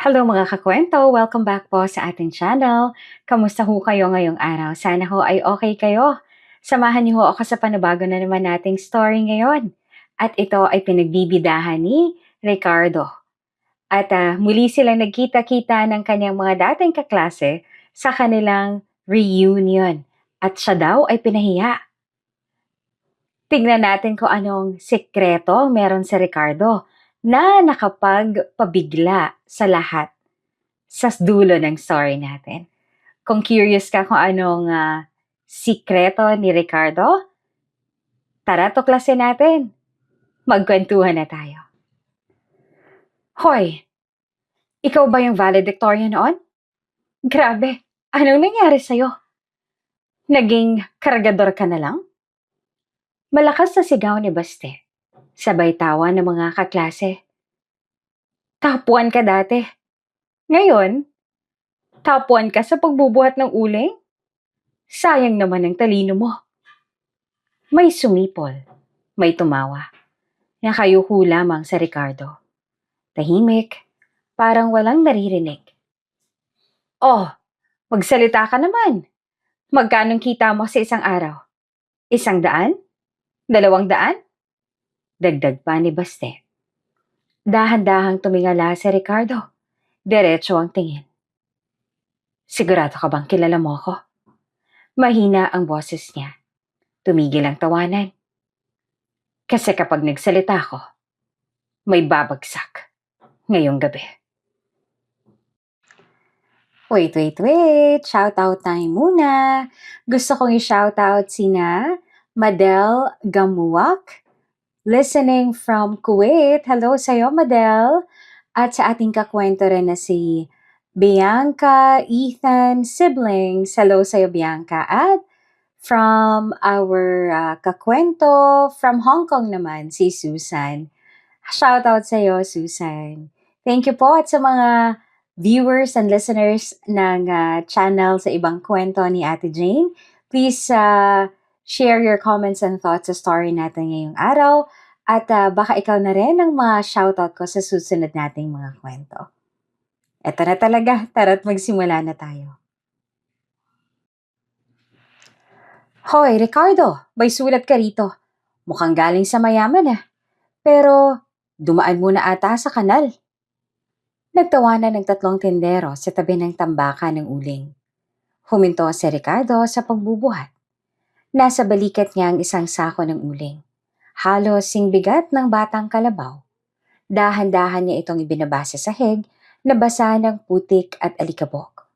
Hello mga kakwento! Welcome back po sa ating channel. Kamusta ho kayo ngayong araw? Sana ho ay okay kayo. Samahan niyo ho ako sa panabago na naman nating story ngayon. At ito ay pinagbibidahan ni Ricardo. At muli silang nagkita-kita ng kanyang mga dating kaklase sa kanilang reunion. At siya daw ay pinahiya. Tignan natin kung anong sekreto meron si Ricardo na nakapagpabigla sa lahat sa dulo ng story natin. Kung curious ka kung anong sikreto ni Ricardo, tara tuklasin natin. Magkwentuhan na tayo. Hoy, ikaw ba yung valedictorian noon? Grabe, anong nangyari sa'yo? Naging kargador ka na lang? Malakas na sigaw ni Baste. Sabay tawa ng mga kaklase. Top 1 ka dati. Ngayon, top 1 ka sa pagbubuhat ng uling? Sayang naman ang talino mo. May sumipol, may tumawa. Nakayuko lamang sa Ricardo. Tahimik, parang walang naririnig. Oh, magsalita ka naman. Magkanong kita mo sa isang araw? 100? 200? Dagdag pa ni Baste. Dahan-dahang tumingala si Ricardo. Diretso ang tingin. Sigurado ka bang kilala mo ako? Mahina ang boses niya. Tumigil ang tawanan. Kasi kapag nagsalita ako, may babagsak ngayong gabi. Wait. Shoutout time muna. Gusto kong i-shoutout sina Madel Gamuak, listening from Kuwait. Hello sa'yo, Madel. At sa ating kakwento rin na si Bianca, Ethan, siblings. Hello sa'yo, Bianca. At from our kakwento from Hong Kong naman, si Susan. Shoutout sa'yo, Susan. Thank you po at sa mga viewers and listeners ng channel sa ibang kwento ni Ate Jane. Please share your comments and thoughts sa story natin ngayong araw. At baka ikaw na rin ang ma-shoutout ko sa susunod nating mga kwento. Eto na talaga, tara't magsimula na tayo. Hoy, Ricardo, may sulat ka rito. Mukhang galing sa mayaman Pero dumaan muna ata sa kanal. Nagtawanan ng 3 tindero sa tabi ng tambakan ng uling. Huminto si Ricardo sa pagbubuhat. Nasa balikat niya ang isang sako ng uling. Halos sing bigat ng batang kalabaw. Dahan-dahan niya itong ibinabasa sa sahig na basa ng putik at alikabok.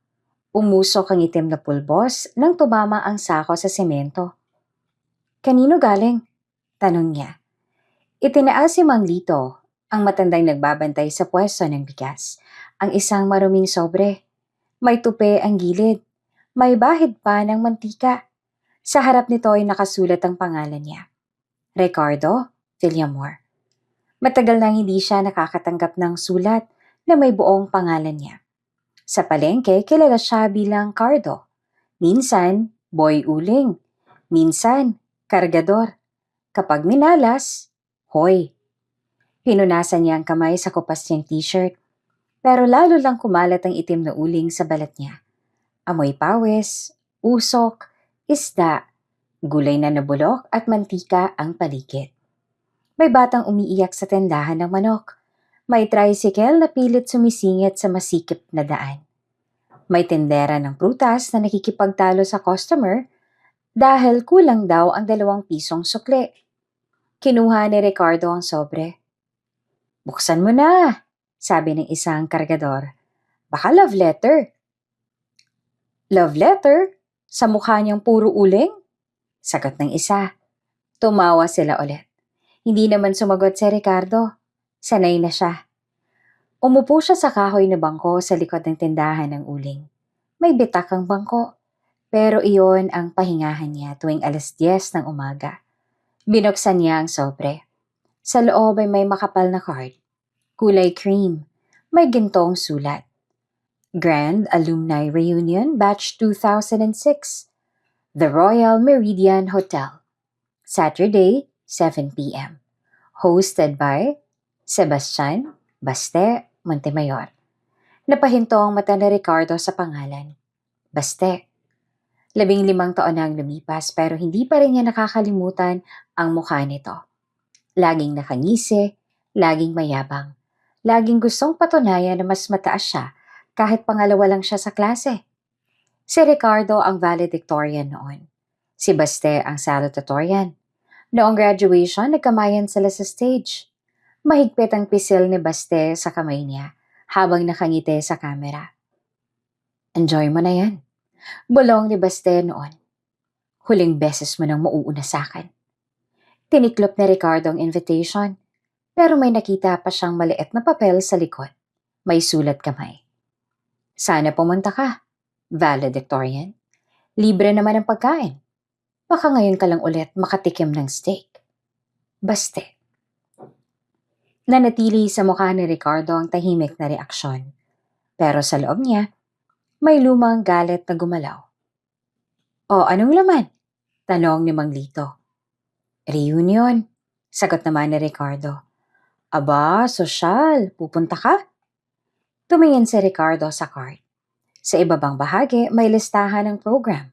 Umusok ang itim na pulbos nang tumama ang sako sa semento. Kanino galing? Tanong niya. Itinaas si Mang Lito, ang matandang nagbabantay sa pwesto ng bigas, ang isang maruming sobre. May tupe ang gilid. May bahid pa ng mantika. Sa harap nito ay nakasulat ang pangalan niya. Ricardo Villamor. Matagal nang hindi siya nakakatanggap ng sulat na may buong pangalan niya. Sa palengke, kilala siya bilang Cardo. Minsan, Boy Uling. Minsan, Kargador. Kapag minalas, Hoy. Pinunasan niya ang kamay sa kupas niyang t-shirt. Pero lalo lang kumalat ang itim na uling sa balat niya. Amoy pawis, usok, isda, gulay na nabulok at mantika ang paligid. May batang umiiyak sa tendahan ng manok. May tricycle na pilit sumisingit sa masikip na daan. May tindera ng prutas na nakikipagtalo sa customer dahil kulang daw ang 2 pisong sukle. Kinuha ni Ricardo ang sobre. Buksan mo na, sabi ng isang kargador. Baka love letter. Love letter? Sa mukha niyang puro uling? Sagot ng isa. Tumawa sila ulit. Hindi naman sumagot si Ricardo. Sanay na siya. Umupo siya sa kahoy na bangko sa likod ng tindahan ng uling. May bitak ang bangko, pero iyon ang pahingahan niya tuwing 10:00 ng umaga. Binuksan niya ang sobre. Sa loob ay may makapal na card. Kulay cream. May gintong sulat. Grand Alumni Reunion Batch 2006. The Royal Meridian Hotel. Saturday, 7 p.m. Hosted by Sebastian Baste Montemayor. Napahinto ang mata ni Ricardo sa pangalan. Baste. 15 taon na ang lumipas pero hindi pa rin niya nakakalimutan ang mukha nito. Laging nakangisi, laging mayabang. Laging gustong patunayan na mas mataas siya kahit pangalawa lang siya sa klase. Si Ricardo ang valedictorian noon. Si Baste ang salutatorian. Noong graduation, nagkamayan sila sa stage. Mahigpit ang pisil ni Baste sa kamay niya habang nakangiti sa kamera. Enjoy mo na yan. Bulong ni Baste noon. Huling beses mo nang mauuna sa akin. Tiniklop ni Ricardo ang invitation, pero may nakita pa siyang maliit na papel sa likod. May sulat kamay. Sana pumunta ka, valedictorian. Libre naman ang pagkain. Baka ngayon ka lang ulit makatikim ng steak. Baste. Nanatili sa mukha ni Ricardo ang tahimik na reaksyon. Pero sa loob niya, may lumang galit na gumalaw. O anong laman? Tanong ni Mang Lito. Reunion, sagot naman ni Ricardo. Aba, sosyal, pupunta ka? Tumingin si Ricardo sa card. Sa ibabang bahagi, may listahan ng program.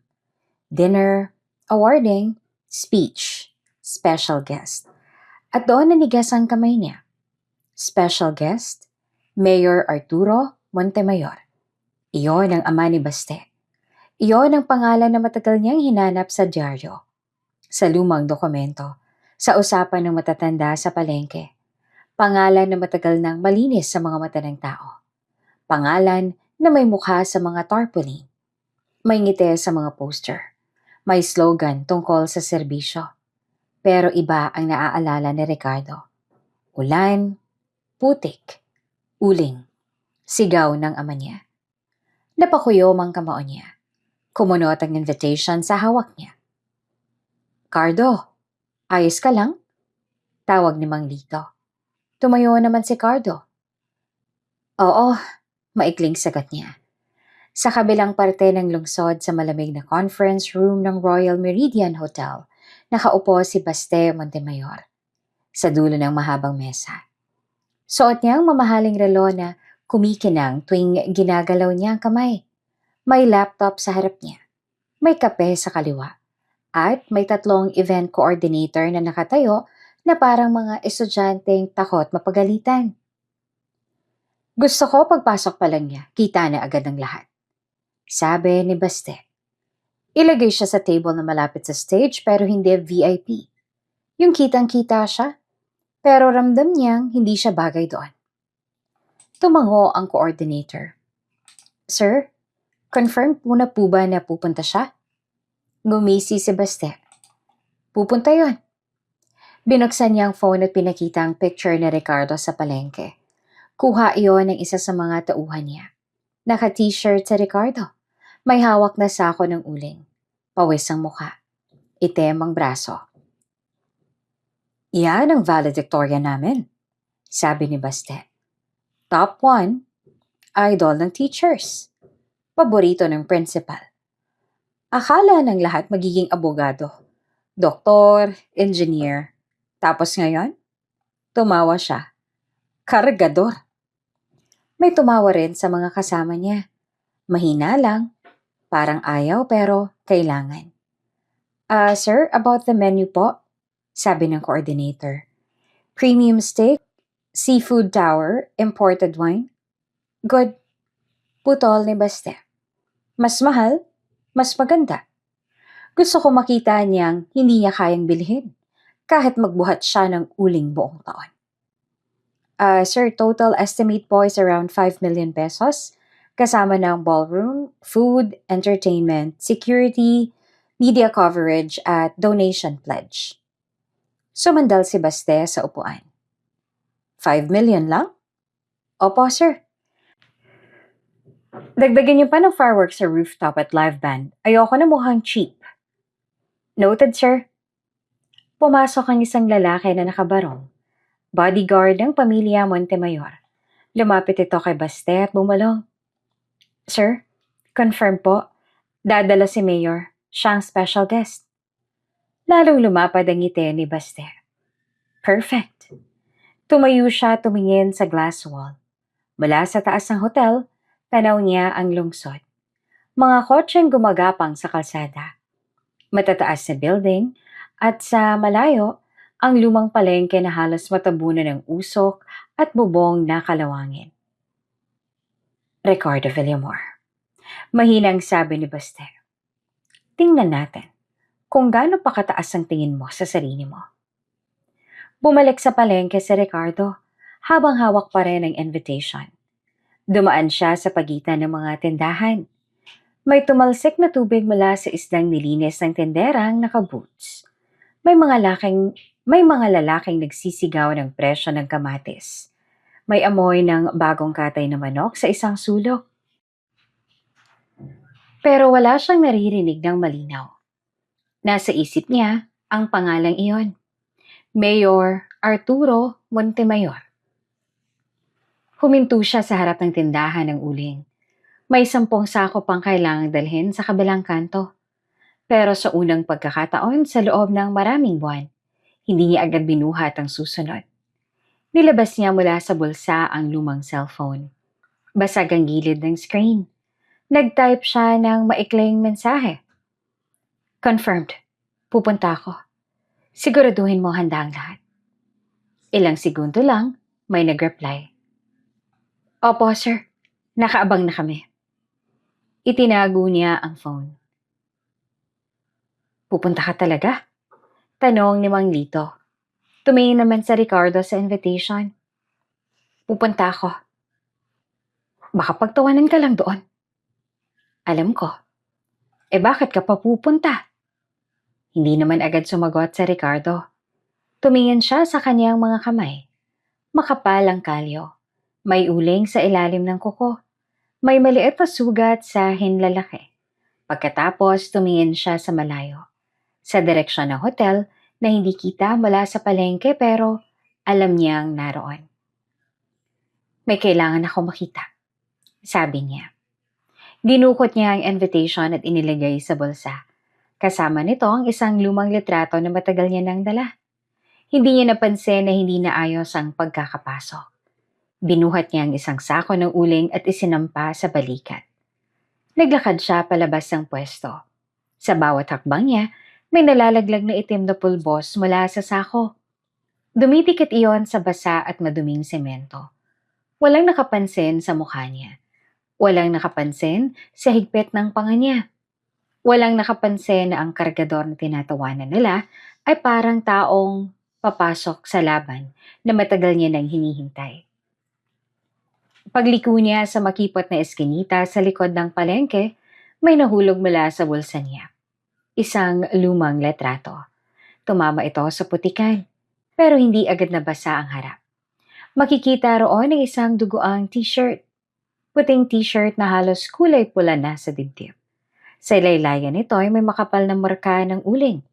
Dinner, awarding, speech, special guest. At doon nanigas ang kamay niya. Special guest, Mayor Arturo Montemayor. Iyon ang ama ni Baste. Iyon ang pangalan na matagal niyang hinanap sa dyaryo. Sa lumang dokumento, sa usapan ng matatanda sa palengke. Pangalan na matagal nang malinis sa mga mata ng tao. Pangalan na may mukha sa mga tarpaulin. May ngiti sa mga poster. May slogan tungkol sa serbisyo. Pero iba ang naaalala ni Ricardo. Ulan, putik, uling, sigaw ng ama niya. Napakuyom ang kamao niya. Kumunot ang invitation sa hawak niya. Cardo, ayos ka lang? Tawag ni Mang Lito. Tumayo naman si Cardo. Oo, maikling sagot niya. Sa kabilang parte ng lungsod sa malamig na conference room ng Royal Meridian Hotel, nakaupo si Baste Montemayor sa dulo ng mahabang mesa. Suot niya ang mamahaling relo na kumikinang tuwing ginagalaw niya ang kamay. May laptop sa harap niya. May kape sa kaliwa. At may 3 event coordinator na nakatayo na parang mga estudyanteng takot mapagalitan. Gusto ko pagpasok pa lang niya, kita na agad ng lahat. Sabi ni Baste. Ilagay siya sa table na malapit sa stage pero hindi VIP. Yung kitang-kita siya, pero ramdam niyang hindi siya bagay doon. Tumango ang coordinator. Sir, confirm po ba na pupunta siya? Ngumisi si Baste. Pupunta yon. Binuksan niya ang phone at pinakita ang picture ni Ricardo sa palengke. Kuha iyon ng isa sa mga tauhan niya. Naka-t-shirt si Ricardo. May hawak na sako ng uling. Pawis ang mukha. Itim ang braso. Iyan ang valedictorian namin, sabi ni Baste. Top 1, idol ng teachers. Paborito ng principal. Akala ng lahat magiging abogado, doktor, engineer. Tapos ngayon, tumawa siya. Kargador. May tumawa rin sa mga kasama niya. Mahina lang, parang ayaw pero kailangan. Sir, about the menu po, sabi ng coordinator. Premium steak, seafood tower, imported wine. Good. Putol ni Baste. Mas mahal, mas maganda. Gusto ko makita niyang hindi niya kayang bilhin, kahit magbuhat siya ng uling buong taon. Sir, total estimate po is around 5 million pesos, kasama ng ballroom, food, entertainment, security, media coverage, at donation pledge. Sumandal si Baste sa upuan. 5 million lang? Opo, sir. Dagdagan niyo pa ng fireworks sa rooftop at live band. Ayoko na mukhang cheap. Noted, sir. Pumasok ang isang lalaki na nakabarong. Bodyguard ng pamilya Montemayor. Lumapit ito kay Baste at bumalong. Sir, confirm po. Dadala si Mayor. Siya ang special guest. Lalong lumapad ang ngiti ni Baste. Perfect. Tumayo siya tumingin sa glass wall. Mula sa taas ng hotel, Tanaw niya ang lungsod. Mga kotseng gumagapang sa kalsada. Matataas na building at sa malayo, ang lumang palengke na halos matabunan ng usok at bubong na kalawangin. Ricardo Villamor. Mahinang sabi ni Baste. Tingnan natin kung gaano pa kataas ang tingin mo sa sarili mo. Bumalik sa palengke si Ricardo habang hawak pa rin ang invitation. Dumaan siya sa pagitan ng mga tindahan. May tumalsik na tubig mula sa isdang nilinis ng tenderang naka-boots. May mga lalaking nagsisigaw ng presyo ng kamatis. May amoy ng bagong katay na manok sa isang sulok. Pero wala siyang naririnig ng malinaw. Nasa isip niya ang pangalang iyon. Mayor Arturo Montemayor. Huminto siya sa harap ng tindahan ng uling. May 10 sako pang kailangang dalhin sa kabilang kanto. Pero sa unang pagkakataon sa loob ng maraming buwan, hindi niya agad binuhat ang susunod. Nilabas niya mula sa bulsa ang lumang cellphone. Basag ang gilid ng screen. Nag-type siya ng maikling mensahe. Confirmed. Pupunta ako. Siguraduhin mo handa ang lahat. Ilang segundo lang, may nag-reply. Opo, sir. Nakaabang na kami. Itinago niya ang phone. Pupunta ka talaga? Tanong ni Mang Lito. Tumingin naman sa Ricardo sa invitation. Pupunta ako. Baka pagtawanan ka lang doon. Alam ko. Bakit ka pa pupunta? Hindi naman agad sumagot sa Ricardo. Tumingin siya sa kanyang mga kamay. Makapal ang kalyo. May uling sa ilalim ng kuko. May maliit na sugat sa hinlalaki. Pagkatapos tumingin siya sa malayo. Sa direksyon ng hotel na hindi kita mula sa palengke pero alam niyang naroon. May kailangan ako makita, sabi niya. Dinukot niya ang invitation at inilagay sa bulsa. Kasama nito ang isang lumang litrato na matagal niya nang dala. Hindi niya napansin na hindi naayos ang pagkakapasok. Binuhat niya ang isang sako ng uling at isinampa sa balikat. Naglakad siya palabas ng pwesto. Sa bawat hakbang niya, may nalalaglag na itim na pulbos mula sa sako. Dumidikit iyon sa basa at maduming semento. Walang nakapansin sa mukha niya. Walang nakapansin sa higpit ng panga niya. Walang nakapansin na ang kargador na tinatawanan nila ay parang taong papasok sa laban na matagal niya nang hinihintay. Pagliko niya sa makipot na eskinita sa likod ng palengke, may nahulog mula sa bulsa niya. Isang lumang letrato. Tumama ito sa putikan, pero hindi agad nabasa ang harap. Makikita roon ang isang dugoang t-shirt. Puting t-shirt na halos kulay pula na sa dibdib. Sa laylayan nito ay may makapal na marka ng uling.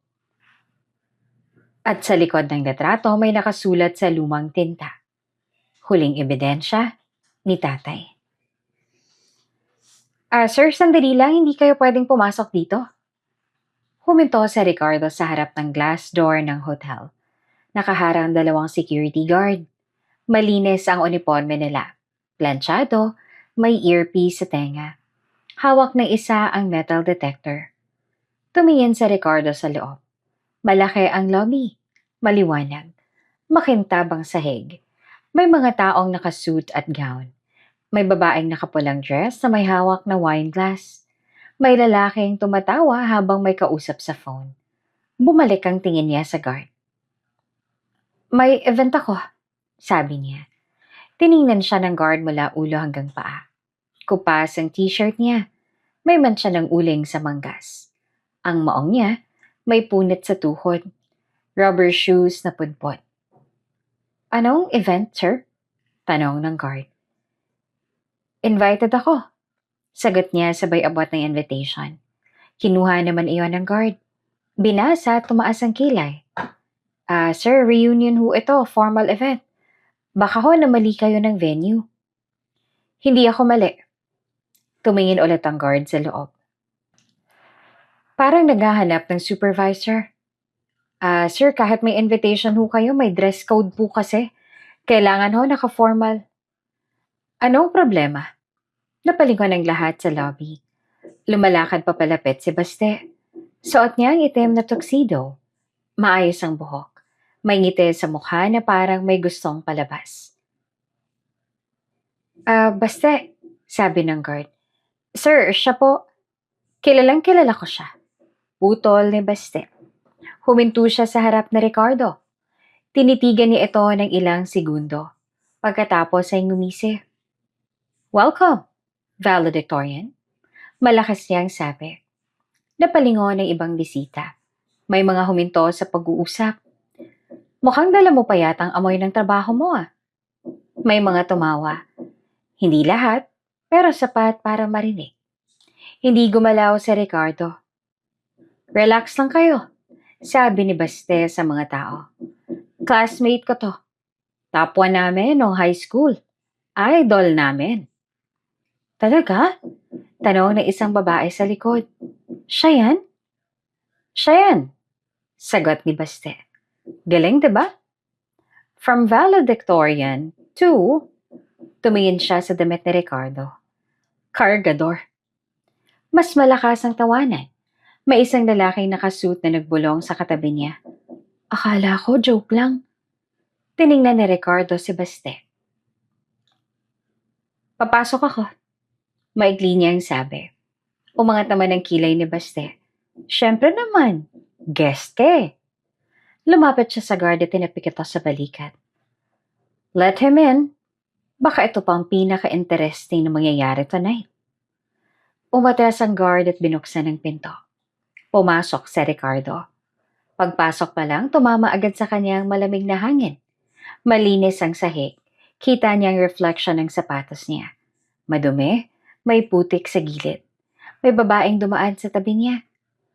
At sa likod ng letrato may nakasulat sa lumang tinta. Huling ebidensya ni tatay. Sir, sandali lang, hindi kayo pwedeng pumasok dito. Huminto si Ricardo sa harap ng glass door ng hotel. Nakaharang 2 security guard. Malinis ang uniforme nila. Planchado, may earpiece sa tenga. Hawak ng isa ang metal detector. Tumingin si Ricardo sa loob. Malaki ang lobby. Maliwanag. Makintab ang sahig. May mga taong nakasuit at gown. May babaeng nakapulang dress na may hawak na wine glass. May lalaking tumatawa habang may kausap sa phone. Bumalik ang tingin niya sa guard. May event ako, sabi niya. Tiningnan siya ng guard mula ulo hanggang paa. Kupas ang t-shirt niya. May mantsa ng uling sa manggas. Ang maong niya, may punit sa tuhod. Rubber shoes na pudpod. Anong event, sir? Tanong ng guard. Invited ako. Sagot niya sabay abot ng invitation. Kinuha naman iyon ng guard. Binasa at tumaas ang kilay. Sir, reunion ho ito, formal event. Baka ho namali kayo ng venue. Hindi ako mali. Tumingin ulit ang guard sa loob. Parang naghahanap ng supervisor. Sir, kahit may invitation ho kayo, may dress code po kasi. Kailangan ho naka-formal. Anong problema? Napalingon ang lahat sa lobby. Lumalakad pa palapit si Baste. Suot niya ang itim na tuxedo. Maayos ang buhok. May ngiti sa mukha na parang may gustong palabas. Baste, sabi ng guard. Sir, siya po. Kilalang kilala ko siya. Putol ni Baste. Huminto siya sa harap na Ricardo. Tinitigan niya ito ng ilang segundo. Pagkatapos ay ngumisi. Welcome, valedictorian. Malakas niyang sabi. Napalingon ng ibang bisita. May mga huminto sa pag-uusap. Mukhang dala mo pa yatang amoy ng trabaho mo ah. May mga tumawa. Hindi lahat, pero sapat para marinig. Hindi gumalaw si Ricardo. Relax lang kayo, sabi ni Baste sa mga tao. Classmate ko to. Top 1 namin noong high school. Idol namin. Talaga? Tanong ng isang babae sa likod. Siya yan? Siya yan, sagot ni Baste. Galing, diba? From valedictorian to... Tumingin siya sa damit ni Ricardo. Cargador. Mas malakas ang tawanan. May isang lalaking nakasuit na nagbulong sa katabi niya. Akala ko joke lang. Tiningnan ni Ricardo si Baste. Papasok ako. Maigli niyang sabi. Umangat naman ang kilay ni Baste. Siyempre naman. Guest eh. Lumapit siya sa guard at tinapik ito sa balikat. Let him in. Baka ito pa ang pinaka-interesting na mangyayari tonight. Umatras ang guard at binuksan ang pinto. Pumasok si Ricardo. Pagpasok pa lang, tumama agad sa kanyang malamig na hangin. Malinis ang sahig. Kita niya ang reflection ng sapatos niya. Madumi, may putik sa gilid. May babaeng dumaan sa tabi niya.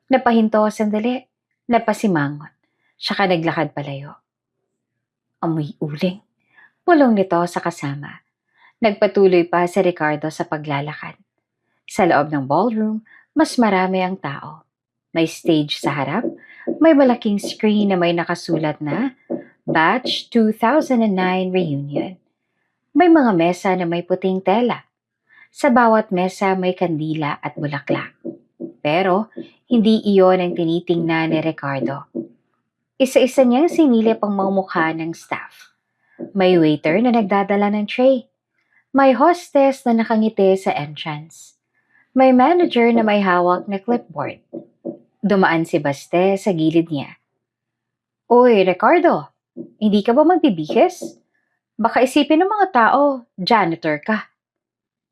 Napahinto sandali. Napasimangot. Saka naglakad palayo. Amoy uling. Pulong nito sa kasama. Nagpatuloy pa si Ricardo sa paglalakad. Sa loob ng ballroom, mas marami ang tao. May stage sa harap, may malaking screen na may nakasulat na Batch 2009 Reunion. May mga mesa na may puting tela. Sa bawat mesa may kandila at bulaklak. Pero hindi iyon ang tinitingnan ni Ricardo. Isa-isa niyang sinilip ang mga mukha ng staff. May waiter na nagdadala ng tray. May hostess na nakangiti sa entrance. May manager na may hawak na clipboard. Dumaan si Baste sa gilid niya. Uy, Ricardo, hindi ka ba magbibihis? Baka isipin ng mga tao, janitor ka.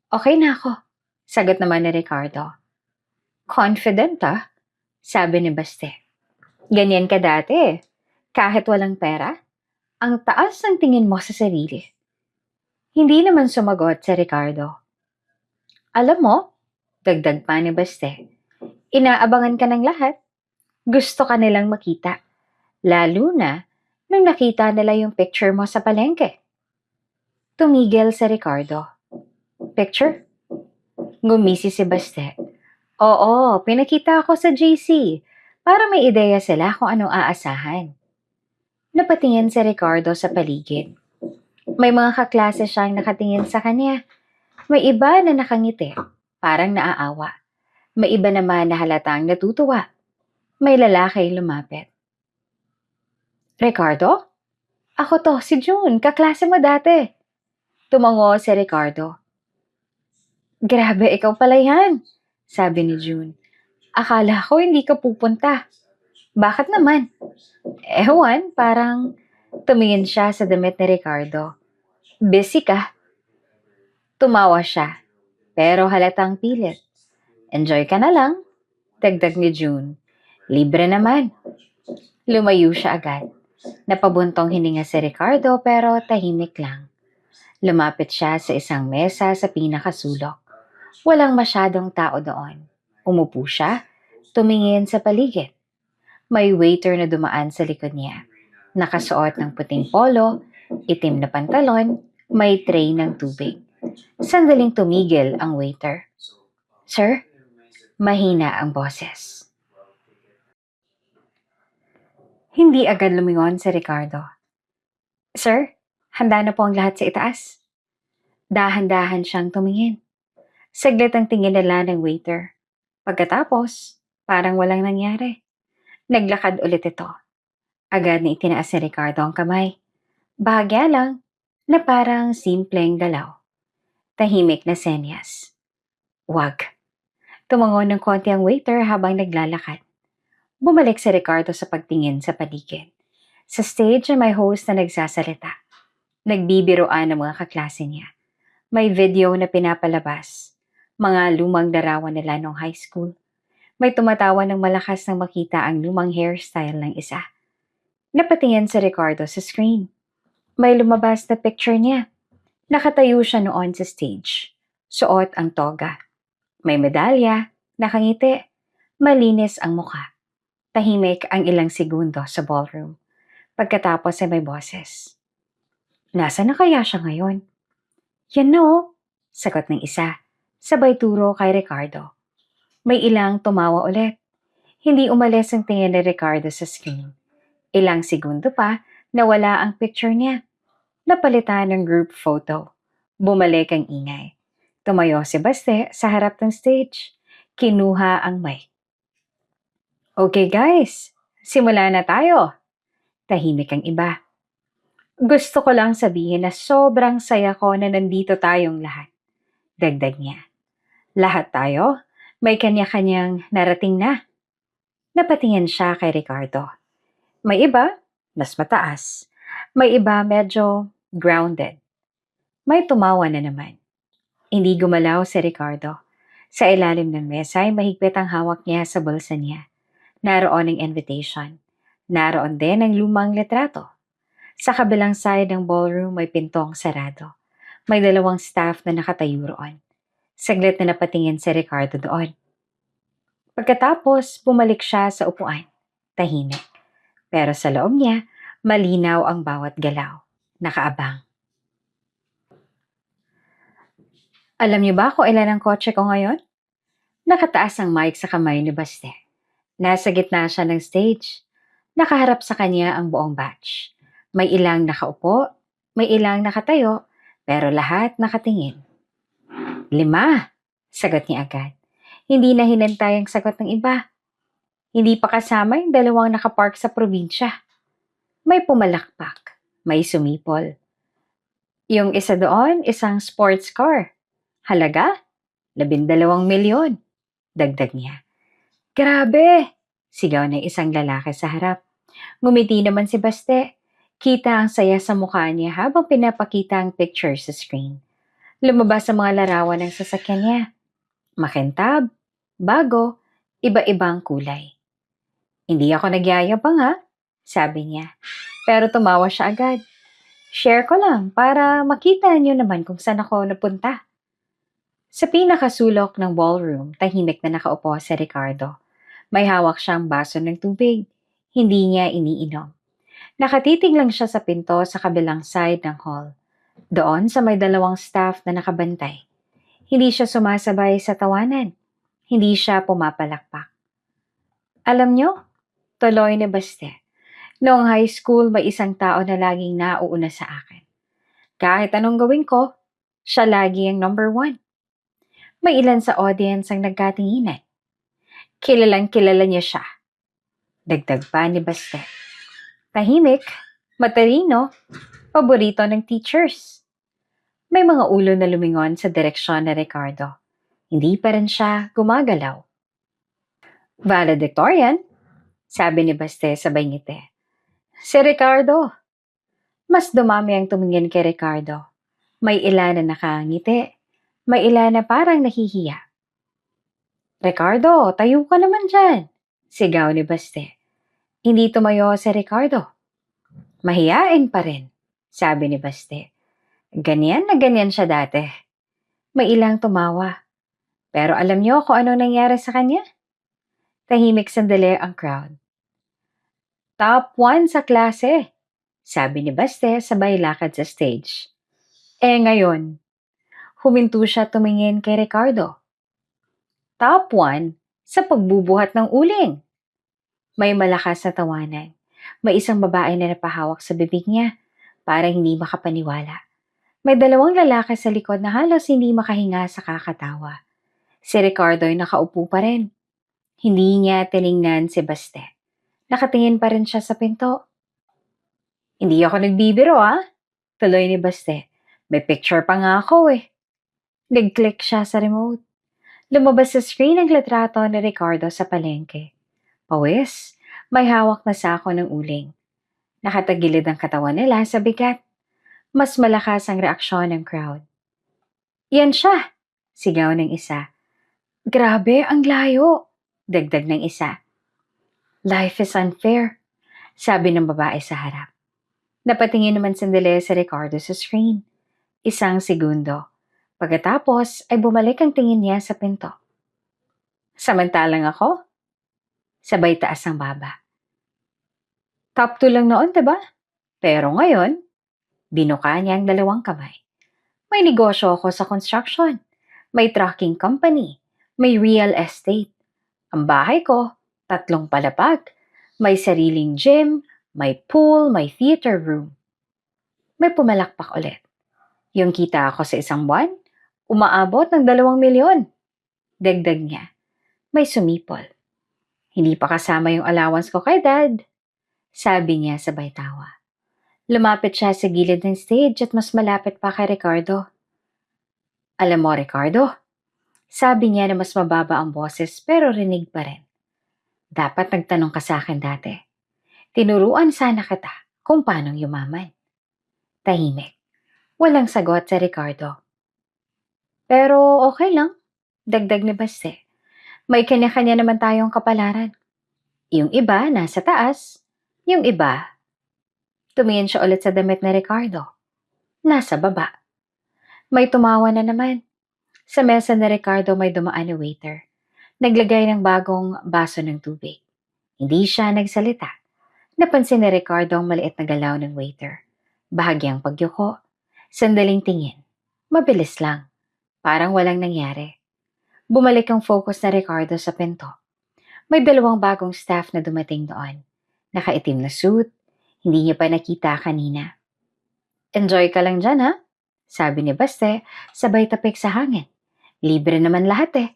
Okay na ako, sagot naman ni Ricardo. Confident ah, sabi ni Baste. Ganyan ka dati, kahit walang pera. Ang taas ng tingin mo sa sarili. Hindi naman sumagot si Ricardo. Alam mo, dagdag pa ni Baste, inaabangan ka ng lahat. Gusto ka nilang makita. Lalo na nung nakita nila yung picture mo sa palengke. Tumigil si Ricardo. Picture? Ngumisi si Baste. Oo, pinakita ako sa JC para may ideya sila kung anong aasahan. Napatingin si Ricardo sa paligid. May mga kaklase siyang nakatingin sa kanya. May iba na nakangiti, parang naaawa. May iba naman na halatang natutuwa. May lalaki lumapit. Ricardo? Ako to, si June, kaklase mo dati. Tumango si Ricardo. Grabe, ikaw pala yan, sabi ni June. Akala ko hindi ka pupunta. Bakit naman? Ewan, parang tumingin siya sa damit ni Ricardo. Busy ka? Tumawa siya, pero halatang pilit. Enjoy ka na lang, dagdag ni June. Libre naman. Lumayo siya agad. Napabuntong hininga si Ricardo pero tahimik lang. Lumapit siya sa isang mesa sa pinakasulok. Walang masyadong tao doon. Umupo siya, tumingin sa paligid. May waiter na dumaan sa likod niya. Nakasuot ng puting polo, itim na pantalon, may tray ng tubig. Sandaling tumigil ang waiter. Sir, mahina ang boses. Hindi agad lumingon si Ricardo. Sir, handa na po ang lahat sa itaas. Dahan-dahan siyang tumingin. Saglit ang tingin nila ng waiter. Pagkatapos, parang walang nangyari. Naglakad ulit ito. Agad na itinaas ni Ricardo ang kamay. Bahagya lang na parang simpleng galaw. Tahimik na senyas. Wag. Tumangon ng konti ang waiter habang naglalakad. Bumalik si Ricardo sa pagtingin sa paligid. Sa stage ay may host na nagsasalita. Nagbibiroan ng mga kaklase niya. May video na pinapalabas. Mga lumang larawan nila nung high school. May tumatawa ng malakas nang makita ang lumang hairstyle ng isa. Napatingin si Ricardo sa screen. May lumabas na picture niya. Nakatayo siya noon sa stage. Suot ang toga. May medalya, nakangiti. Malinis ang mukha. Tahimik ang ilang segundo sa ballroom. Pagkatapos ay may boses. Nasaan na kaya siya ngayon? Yan na oh, sagot ng isa. Sabay turo kay Ricardo. May ilang tumawa ulit. Hindi umalis ang tingin ni Ricardo sa screen. Ilang segundo pa, nawala ang picture niya. Napalitan ng group photo. Bumalik ang ingay. Tumayo si Baste sa harap ng stage. Kinuha ang mic. Okay guys, simula na tayo. Tahimik ang iba. Gusto ko lang sabihin na sobrang saya ko na nandito tayong lahat. Dagdag niya. Lahat tayo, may kanya-kanyang narating na. Napatingin siya kay Ricardo. May iba, mas mataas. May iba medyo grounded. May tumawa na naman. Hindi gumalaw si Ricardo. Sa ilalim ng mesa ay mahigpit ang hawak niya sa bulsa niya. Naroon ang invitation. Naroon din ang lumang litrato. Sa kabilang side ng ballroom may pintong sarado. May dalawang staff na nakatayo roon. Saglit na napatingin si Ricardo doon. Pagkatapos, bumalik siya sa upuan. Tahimik. Pero sa loob niya, malinaw ang bawat galaw. Nakaabang. Alam niyo ba kung ilan ang kotse ko ngayon? Nakataas ang mic sa kamay ni Baste. Nasa gitna siya ng stage. Nakaharap sa kanya ang buong batch. May ilang nakaupo, may ilang nakatayo, pero lahat nakatingin. 5, sagot niya agad. Hindi na hinantay ang sagot ng iba. Hindi pa kasama yung 2 nakapark sa probinsya. May pumalakpak, may sumipol. Yung isa doon, isang sports car. Halaga? 12 milyon. Dagdag niya. Grabe! Sigaw ng isang lalaki sa harap. Ngumiti naman si Baste. Kita ang saya sa mukha niya habang pinapakita ang picture sa screen. Lumabas ang mga larawan ng sasakyan niya. Makintab, bago, iba-ibang kulay. Hindi ako nagyayabang ha, sabi niya. Pero tumawa siya agad. Share ko lang para makita niyo naman kung saan ako napunta. Sa pinakasulok ng ballroom, tahimik na nakaupo si Ricardo. May hawak siyang baso ng tubig. Hindi niya iniinom. Nakatitig lang siya sa pinto sa kabilang side ng hall. Doon sa may 2 staff na nakabantay. Hindi siya sumasabay sa tawanan. Hindi siya pumapalakpak. Alam niyo, tuloy ni Baste. Noong high school, may isang tao na laging nauuna sa akin. Kahit anong gawin ko, siya lagi ang number 1. May ilan sa audience ang nagkatinginan. Kilalang kilala niya siya. Dagdag pa ni Baste. Tahimik, matalino, paborito ng teachers. May mga ulo na lumingon sa direksyon ni Ricardo. Hindi pa rin siya gumagalaw. Valedictorian, sabi ni Baste sabay ngiti. Si Ricardo. Mas dumami ang tumingin kay Ricardo. May ilan na nakangiti. May ilan na parang nahihiya. Ricardo, tayo ka naman dyan. Sigaw ni Baste. Hindi tumayo si Ricardo. Mahiyain pa rin, sabi ni Baste. Ganyan na ganyan siya dati. May ilang tumawa. Pero alam niyo kung ano nangyari sa kanya? Tahimik sandali ang crowd. Top 1 sa klase, sabi ni Baste sabay lakad sa stage. Ngayon, huminto siya tumingin kay Ricardo. Top 1 sa pagbubuhat ng uling. May malakas na tawanan. May isang babae na napahawak sa bibig niya para hindi makapaniwala. May dalawang lalaki sa likod na halos hindi makahinga sa kakatawa. Si Ricardo ay nakaupo pa rin. Hindi niya tiningnan si Baste. Nakatingin pa rin siya sa pinto. Hindi ako nagbibiro tuloy ni Baste. May picture pa nga ako eh. Nag-click siya sa remote. Lumabas sa screen ang litrato ni Ricardo sa palengke. Pawis, may hawak na sako ng uling. Nakatagilid ang katawan nila sa bigat. Mas malakas ang reaksyon ng crowd. Yan siya! Sigaw ng isa. Grabe, ang layo! Dagdag ng isa. Life is unfair, sabi ng babae sa harap. Napatingin naman sandali si Ricardo sa screen. Isang segundo. Pagkatapos ay bumalik ang tingin niya sa pinto. Samantalang ako, sabay taas ang baba. Top 2 lang noon, diba? Pero ngayon, binuka niya ang dalawang kamay. May negosyo ako sa construction. May trucking company. May real estate. Ang bahay ko, 3 palapag. May sariling gym, may pool, may theater room. May pumalakpak ulit. Yung kita ako sa isang buwan, umaabot ng 2 milyon. Dagdag niya. May sumipol. Hindi pa kasama yung allowance ko kay Dad. Sabi niya sabay tawa. Lumapit siya sa gilid ng stage at mas malapit pa kay Ricardo. Alam mo, Ricardo, sabi niya na mas mababa ang boses pero rinig pa rin. Dapat nagtanong ka sa akin dati. Tinuruan sana kita kung paanong yumaman. Tahimik. Walang sagot sa Ricardo. Pero okay lang, dagdag ni Baste. May kanya-kanya naman tayong kapalaran. Yung iba nasa taas, yung iba, tumingin siya ulit sa damit ni Ricardo. Nasa baba. May tumawa na naman. Sa mesa ni Ricardo may dumaan na waiter. Naglagay ng bagong baso ng tubig. Hindi siya nagsalita. Napansin ni Ricardo ang maliit na galaw ng waiter. Bahagyang pagyuko. Sandaling tingin. Mabilis lang. Parang walang nangyari. Bumalik ang focus na Ricardo sa pinto. May 2 bagong staff na dumating doon. Nakaitim na suit. Hindi niya pa nakita kanina. Enjoy ka lang dyan, ha? Sabi ni Baste, sabay tapik sa hangin. Libre naman lahat eh.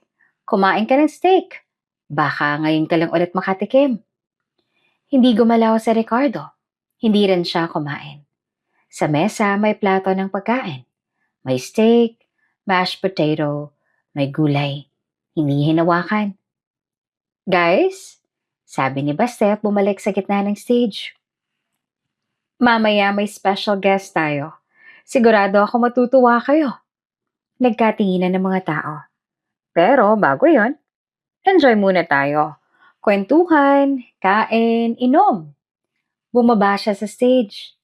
Kumain ka ng steak. Baka ngayon ka lang ulit makatikim. Hindi gumalaw si Ricardo. Hindi rin siya kumain. Sa mesa may plato ng pagkain. May steak, mashed potato, may gulay. Hindi hinawakan. Guys, sabi ni Baste at bumalik sa gitna ng stage. Mamaya may special guest tayo. Sigurado ako matutuwa kayo. Nagkatinginan ng mga tao. Pero bago yon, enjoy muna tayo. Kwentuhan, kain, inom. Bumaba siya sa stage.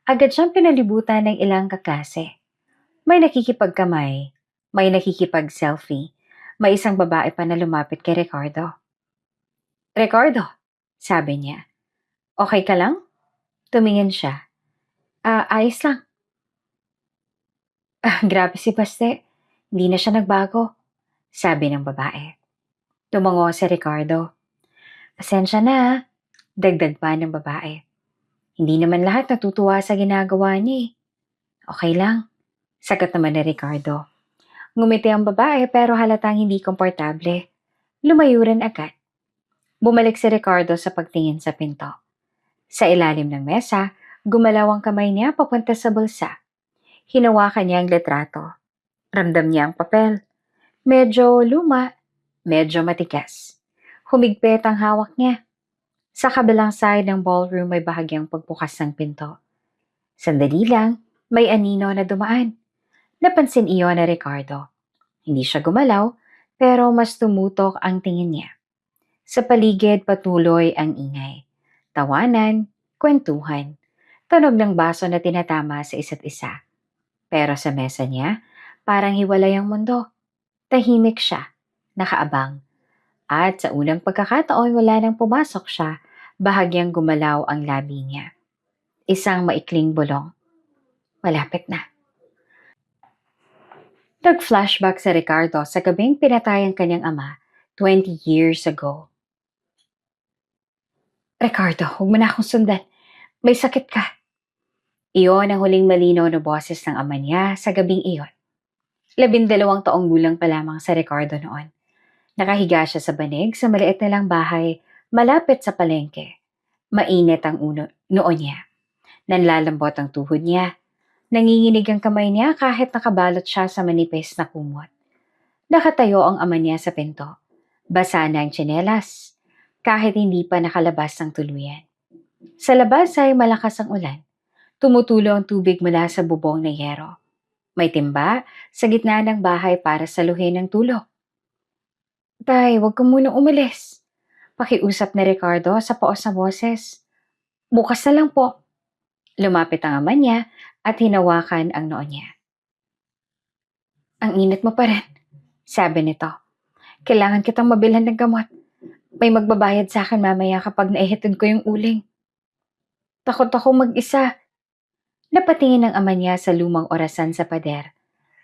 Agad siyang pinalibutan ng ilang kaklase. May nakikipagkamay, may nakikipag-selfie, may isang babae pa na lumapit kay Ricardo. Ricardo, sabi niya. Okay ka lang? Tumingin siya. Ayos lang. Grabe si Baste. Hindi na siya nagbago, sabi ng babae. Tumango si Ricardo. Pasensya na, dagdag pa ng babae. Hindi naman lahat natutuwa sa ginagawa niya eh. Okay lang, sagot naman ni Ricardo. Ngumiti ang babae pero halatang hindi komportable. Lumayo rin agad. Bumalik si Ricardo sa pagtingin sa pinto. Sa ilalim ng mesa, gumalaw ang kamay niya papunta sa bulsa. Hinawakan niya ang litrato. Ramdam niya ang papel. Medyo luma, medyo matigas. Humigpit ang hawak niya. Sa kabilang side ng ballroom may bahagyang pagbukas ng pinto. Sandali lang, may anino na dumaan. Napansin iyon ni Ricardo. Hindi siya gumalaw, pero mas tumutok ang tingin niya. Sa paligid patuloy ang ingay. Tawanan, kwentuhan, tunog ng baso na tinatama sa isa't isa. Pero sa mesa niya, parang hiwalay ang mundo. Tahimik siya, nakaabang. At sa unang pagkakataon wala nang pumasok siya, bahagyang gumalaw ang labi niya. Isang maikling bulong. Malapit na. Nag-flashback sa Ricardo sa gabing pinatay ang kanyang ama 20 years ago. Ricardo, huwag mo na akong sundan. May sakit ka. Iyon ang huling malinaw na boses ng ama niya sa gabing iyon. 12 taong gulang pa lamang sa Ricardo noon. Nakahiga siya sa banig sa maliit na lang bahay malapit sa palengke. Mainit ang noon niya. Nanlalambot ang tuhod niya. Nanginginig ang kamay niya kahit nakabalot siya sa manipis na kumot. Nakatayo ang ama niya sa pinto. Basa na ang tsinelas, kahit hindi pa nakalabas ng tuluyan. Sa labas ay malakas ang ulan. Tumutulo ang tubig mula sa bubong na yero. May timba sa gitna ng bahay para saluhin ang tulo. Tay, huwag ka munang umalis. Pakiusap ni Ricardo sa paos na boses. Bukas na lang po. Lumapit ang ama niya at hinawakan ang noo niya. Ang init mo pa rin, sabi nito. Kailangan kitang mabilhan ng gamot. May magbabayad sa akin mamaya kapag naihitid ko yung uling. Takot ako mag-isa. Napatingin ang ama niya sa lumang orasan sa pader.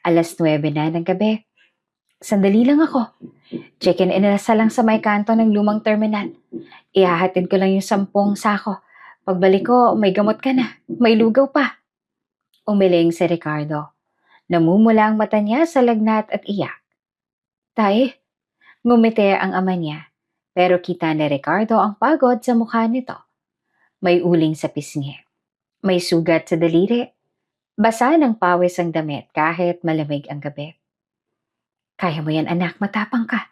9:00 na ng gabi. Sandali lang ako. Check-in inasa lang sa may kanto ng lumang terminal. Ihahatid ko lang yung 10 sako. Pagbalik ko, may gamot ka na. May lugaw pa. Umiling si Ricardo. Namumula ang mata niya sa lagnat at iyak. Tay, ngumiti ang ama niya. Pero kita ni Ricardo ang pagod sa mukha nito. May uling sa pisngi. May sugat sa daliri. Basa ng pawis ang damit kahit malamig ang gabi. Kaya mo yan anak, matapang ka.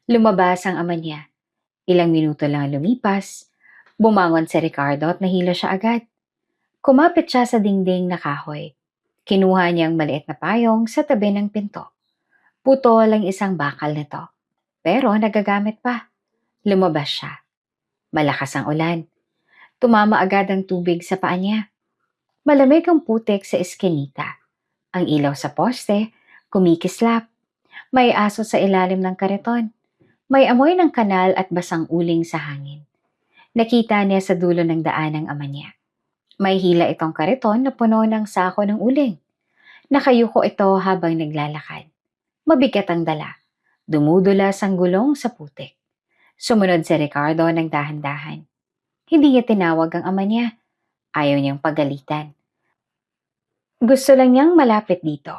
Lumabas ang ama niya. Ilang minuto lang lumipas. Bumangon si Ricardo at nahilo siya agad. Kumapit siya sa dingding na kahoy. Kinuha niya ang maliit na payong sa tabi ng pinto. Putol ang isang bakal nito. Pero nagagamit pa. Lumabas siya. Malakas ang ulan. Tumama agad ang tubig sa paa niya. Malamig ang putik sa eskinita. Ang ilaw sa poste, kumikislap. May aso sa ilalim ng kariton. May amoy ng kanal at basang uling sa hangin. Nakita niya sa dulo ng daan ang ama niya. May hila itong kariton na puno ng sako ng uling. Nakayuko ito habang naglalakad. Mabigat ang dala. Dumudulas ang gulong sa putik. Sumunod si Ricardo ng dahan-dahan. Hindi niya tinawag ang ama niya. Ayaw niyang pagalitan. Gusto lang niyang malapit dito.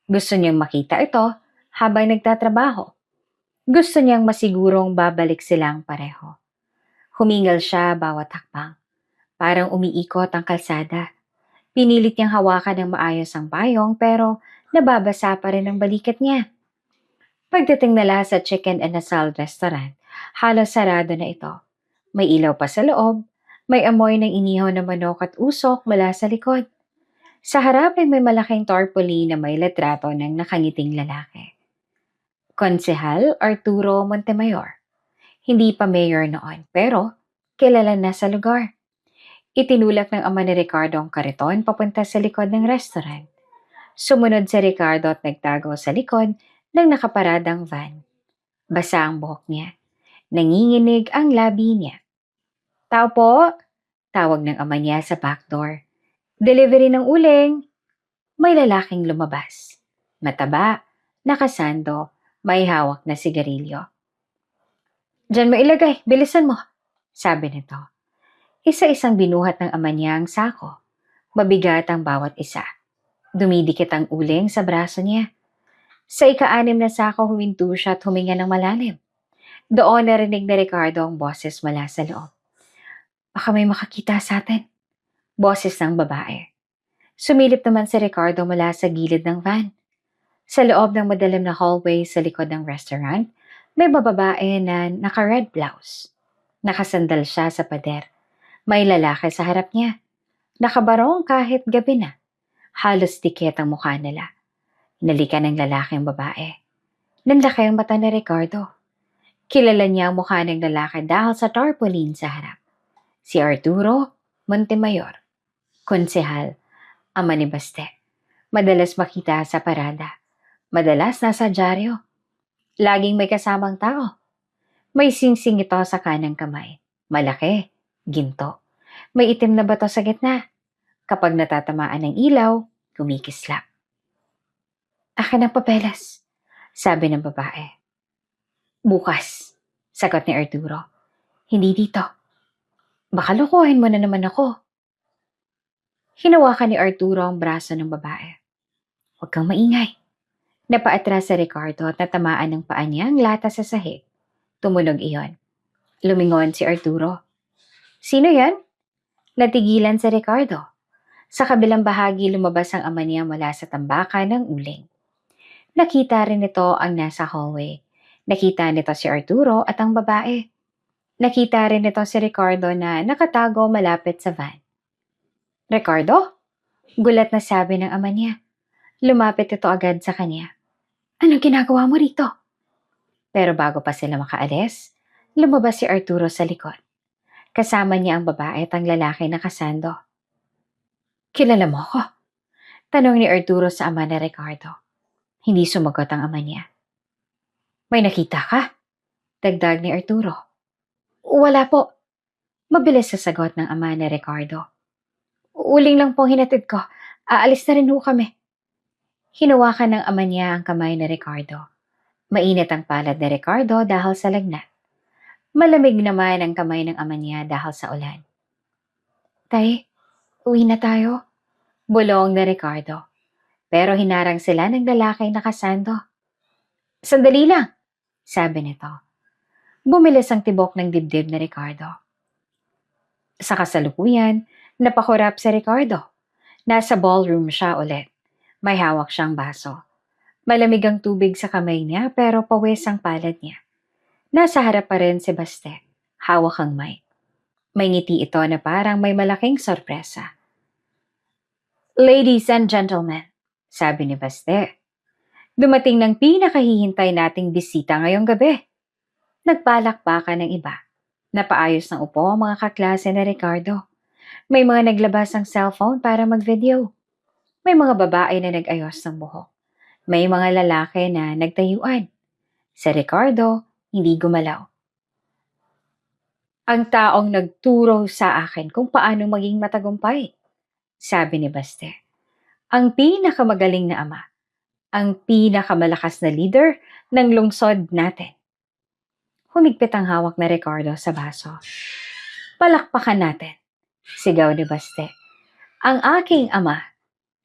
Gusto niyang makita ito habang nagtatrabaho. Gusto niyang masigurong babalik silang pareho. Humingal siya bawat hakbang. Parang umiikot ang kalsada. Pinilit niyang hawakan ng maayos ang payong pero nababasa pa rin ang balikat niya. Pagdating nila sa Chicken and Asal restaurant, halos sarado na ito. May ilaw pa sa loob, may amoy ng inihaw na manok at usok mula sa likod. Sa harap ay may malaking tarpaulin na may litrato ng nakangiting lalaki. Konsehal Arturo Montemayor. Hindi pa mayor noon pero kilala na sa lugar. Itinulak ng ama ni Ricardo ang kariton papunta sa likod ng restaurant. Sumunod si Ricardo at nagtago sa likod ng nakaparadang van. Basa ang buhok niya. Nanginginig ang labi niya. Tao po, tawag ng ama niya sa backdoor. Delivery ng uling. May lalaking lumabas. Mataba, nakasando, may hawak na sigarilyo. Diyan mo ilagay, bilisan mo, sabi nito. Isa-isang binuhat ng ama niya ang sako. Mabigat ang bawat isa. Dumidikit ang uling sa braso niya. Sa ika-6 na sako huminto siya at huminga ng malalim. Doon narinig ni Ricardo ang boses mula sa loob. Baka may makakita sa atin. Boses ng babae. Sumilip naman si Ricardo mula sa gilid ng van. Sa loob ng madilim na hallway sa likod ng restaurant, may bababae na naka-red blouse. Nakasandal siya sa pader. May lalaki sa harap niya. Nakabarong kahit gabi na. Halos dikit ang mukha nila. Hinalikan ng lalaki ang babae. Nanlaki ang mata ni Ricardo. Kilala niya ang mukha ng lalaki dahil sa tarpaulin sa harap. Si Arturo Montemayor. Konsehal, ama ni Baste. Madalas makita sa parada. Madalas nasa dyaryo. Laging may kasamang tao. May singsing ito sa kanang kamay. Malaki, ginto. May itim na bato sa gitna. Kapag natatamaan ng ilaw, kumikislap. Akin ang papeles, sabi ng babae. Bukas, sagot ni Arturo. Hindi dito. Baka lukuhin mo na naman ako. Hinawakan ni Arturo ang braso ng babae. Huwag kang maingay. Napaatras si Ricardo at natamaan ng paa niya ang lata sa sahig. Tumunog iyon. Lumingon si Arturo. Sino yan? Natigilan si Ricardo. Sa kabilang bahagi lumabas ang ama niya mula sa tambakan ng uling. Nakita rin nito ang nasa hallway. Nakita nito si Arturo at ang babae. Nakita rin nito si Ricardo na nakatago malapit sa van. Ricardo? Gulat na sabi ng ama niya. Lumapit ito agad sa kanya. Anong ginagawa mo rito? Pero bago pa sila makaalis, lumabas si Arturo sa likod. Kasama niya ang babae at ang lalaki na kasando. Kilala mo ko? Tanong ni Arturo sa ama ni Ricardo. Hindi sumagot ang ama niya. May nakita ka? Dagdag ni Arturo. Wala po. Mabilis sa sagot ng ama ni Ricardo. Uling lang pong hinatid ko. Aalis na rin ho kami. Hinawakan ng ama niya ang kamay ni Ricardo. Mainit ang palad ni Ricardo dahil sa lagnat. Malamig naman ang kamay ng ama niya dahil sa ulan. Tay, uwi na tayo. Bulong ni Ricardo. Pero hinarang sila ng lalaki na kasando. Sandali lang, sabi nito. Bumilis ang tibok ng dibdib ni Ricardo. Sa kasalukuyan, napakurap si Ricardo. Nasa ballroom siya ulit. May hawak siyang baso. Malamig ang tubig sa kamay niya pero pawis ang palad niya. Nasa harap pa rin si Baste. Hawak ang mic. May ngiti ito na parang may malaking sorpresa. Ladies and gentlemen, sabi ni Baste. Dumating ng pinakahihintay nating bisita ngayong gabi. Nagpalakpakan ng iba. Napaayos ng upo ang mga kaklase ni Ricardo. May mga naglabas ng cellphone para mag-video. May mga babae na nag-ayos ng buhok. May mga lalaki na nagtayuan. Si Ricardo, hindi gumalaw. Ang taong nagturo sa akin kung paano maging matagumpay, sabi ni Baste. Ang pinakamagaling na ama. Ang pinakamalakas na leader ng lungsod natin. Humigpit ang hawak na Ricardo sa baso. Palakpakan natin, sigaw ni Baste. Ang aking ama,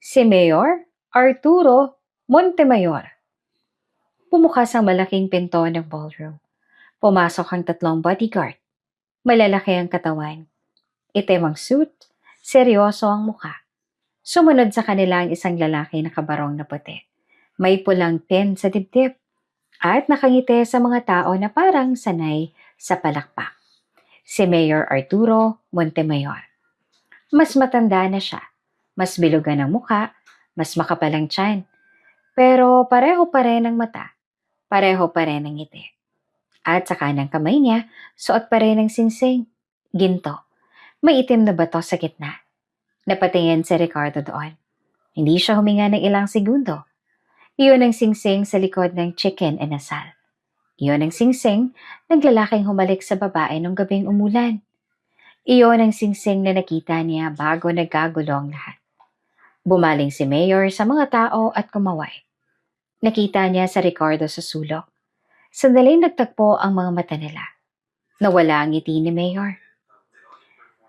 si Mayor Arturo Montemayor. Pumukas ang malaking pinto ng ballroom. Pumasok ang 3 bodyguard. Malalaki ang katawan. Itim ang suit, seryoso ang mukha. Sumunod sa kanila ang isang lalaki na kabarong na puti. May pulang pin sa dibdib at nakangiti sa mga tao na parang sanay sa palakpak. Si Mayor Arturo Montemayor. Mas matanda na siya. Mas bilugan ang mukha, mas makapal ang tiyan. Pero pareho pa rin ang mata. Pareho pa rin ang ngiti. At sa kanang kamay niya, suot pa rin ang singsing. Ginto. May itim na bato sa gitna. Napatingin si Ricardo doon. Hindi siya huminga ng ilang segundo. Iyon ang singsing sa likod ng chicken and asal. Iyon ang singsing ng lalaking humalik sa babae nung gabing umulan. Iyon ang singsing na nakita niya bago nagkagulo ang lahat. Bumaling si Mayor sa mga tao at kumaway. Nakita niya sa Ricardo sa sulok. Sandaling nagtagpo ang mga mata nila. Nawala ang ngiti ni Mayor.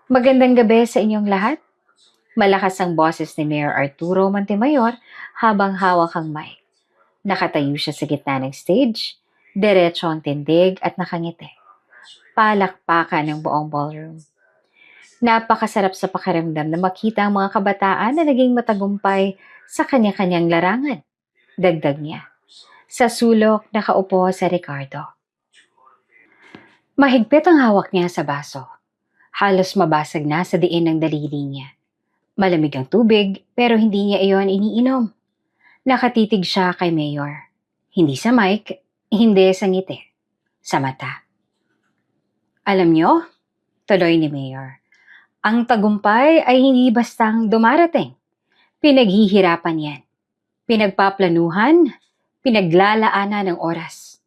Magandang gabi sa inyong lahat. Malakas ang boses ni Mayor Arturo Montemayor habang hawak ang mic. Nakatayo siya sa gitna ng stage, diretso ang tindig at nakangiti. Palakpakan ng buong ballroom. Napakasarap sa pakiramdam na makita ang mga kabataan na naging matagumpay sa kanya-kanyang larangan. Dagdag niya. Sa sulok, nakaupo si Ricardo. Mahigpit ang hawak niya sa baso. Halos mabasag na sa diin ng daliri niya. Malamig ang tubig, pero hindi niya iyon iniinom. Nakatitig siya kay Mayor. Hindi sa mic, hindi sa ngiti. Sa mata. Alam niyo, tuloy ni Mayor, ang tagumpay ay hindi bastang dumarating. Pinaghihirapan yan. Pinagpaplanuhan, pinaglalaanan ng oras.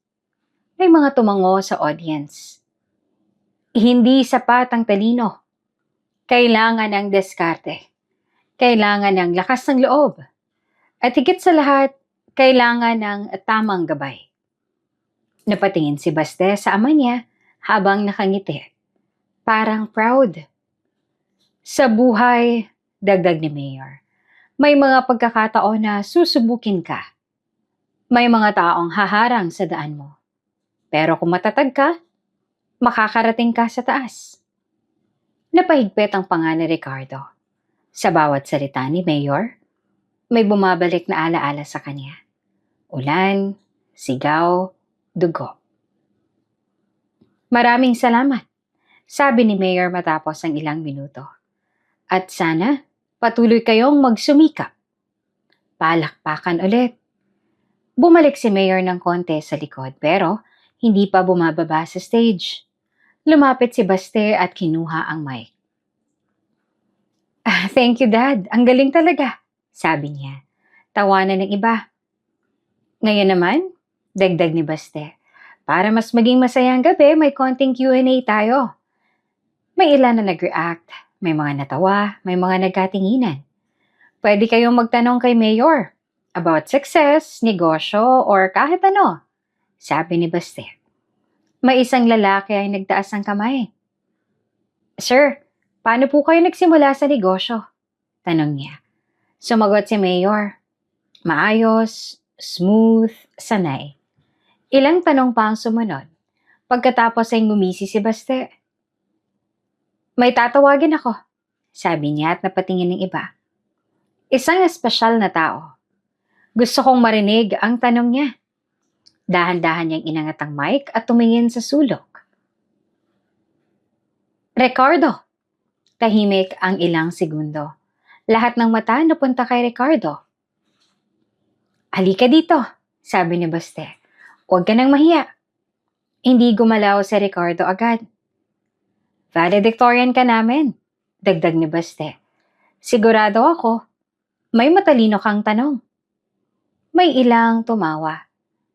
May mga tumango sa audience. Hindi sapat ang talino. Kailangan ng diskarte. Kailangan ng lakas ng loob. At higit sa lahat, kailangan ng tamang gabay. Napatingin si Baste sa ama niya habang nakangiti. Parang proud. Sa buhay, Dagdag ni Mayor. May mga pagkakataon na susubukin ka. May mga taong haharang sa daan mo. Pero kung matatag ka, makakarating ka sa taas. Napahigpit ang panga ni Ricardo. Sa bawat salita ni Mayor, may bumabalik na alaala sa kanya. Ulan, sigaw, dugo. Maraming salamat, sabi ni Mayor matapos ang ilang minuto. At sana, patuloy kayong magsumikap. Palakpakan ulit. Bumalik si Mayor ng konti sa likod pero hindi pa bumababa sa stage. Lumapit si Baste at kinuha ang mic. Thank you, Dad. Ang galing talaga, sabi niya. Tawanan ng iba. Ngayon naman, dagdag ni Baste, para mas maging masaya ang gabi, may konting Q&A tayo. May ilan na nag-react, may mga natawa, may mga nagkatinginan. Pwede kayong magtanong kay Mayor about success, negosyo, or kahit ano, sabi ni Baste. May isang lalaki ay nagtaas ng kamay. Sir, paano po kayo nagsimula sa negosyo? Tanong niya. Sumagot si Mayor. Maayos, smooth, sanay. Ilang tanong pa ang sumunod. Pagkatapos ay ngumisi si Baste. May tatawagin ako, sabi niya at napatingin ng iba. Isang espesyal na tao. Gusto kong marinig ang tanong niya. Dahan-dahan niyang inangat ang mic at tumingin sa sulok. Ricardo! Tahimik ang ilang segundo. Lahat ng mata napunta kay Ricardo. Halika dito, sabi ni Baste. Huwag ka nang mahiya. Hindi gumalaw si Ricardo agad. Valedictorian ka namin, dagdag ni Baste. Sigurado ako, may matalino kang tanong. May ilang tumawa.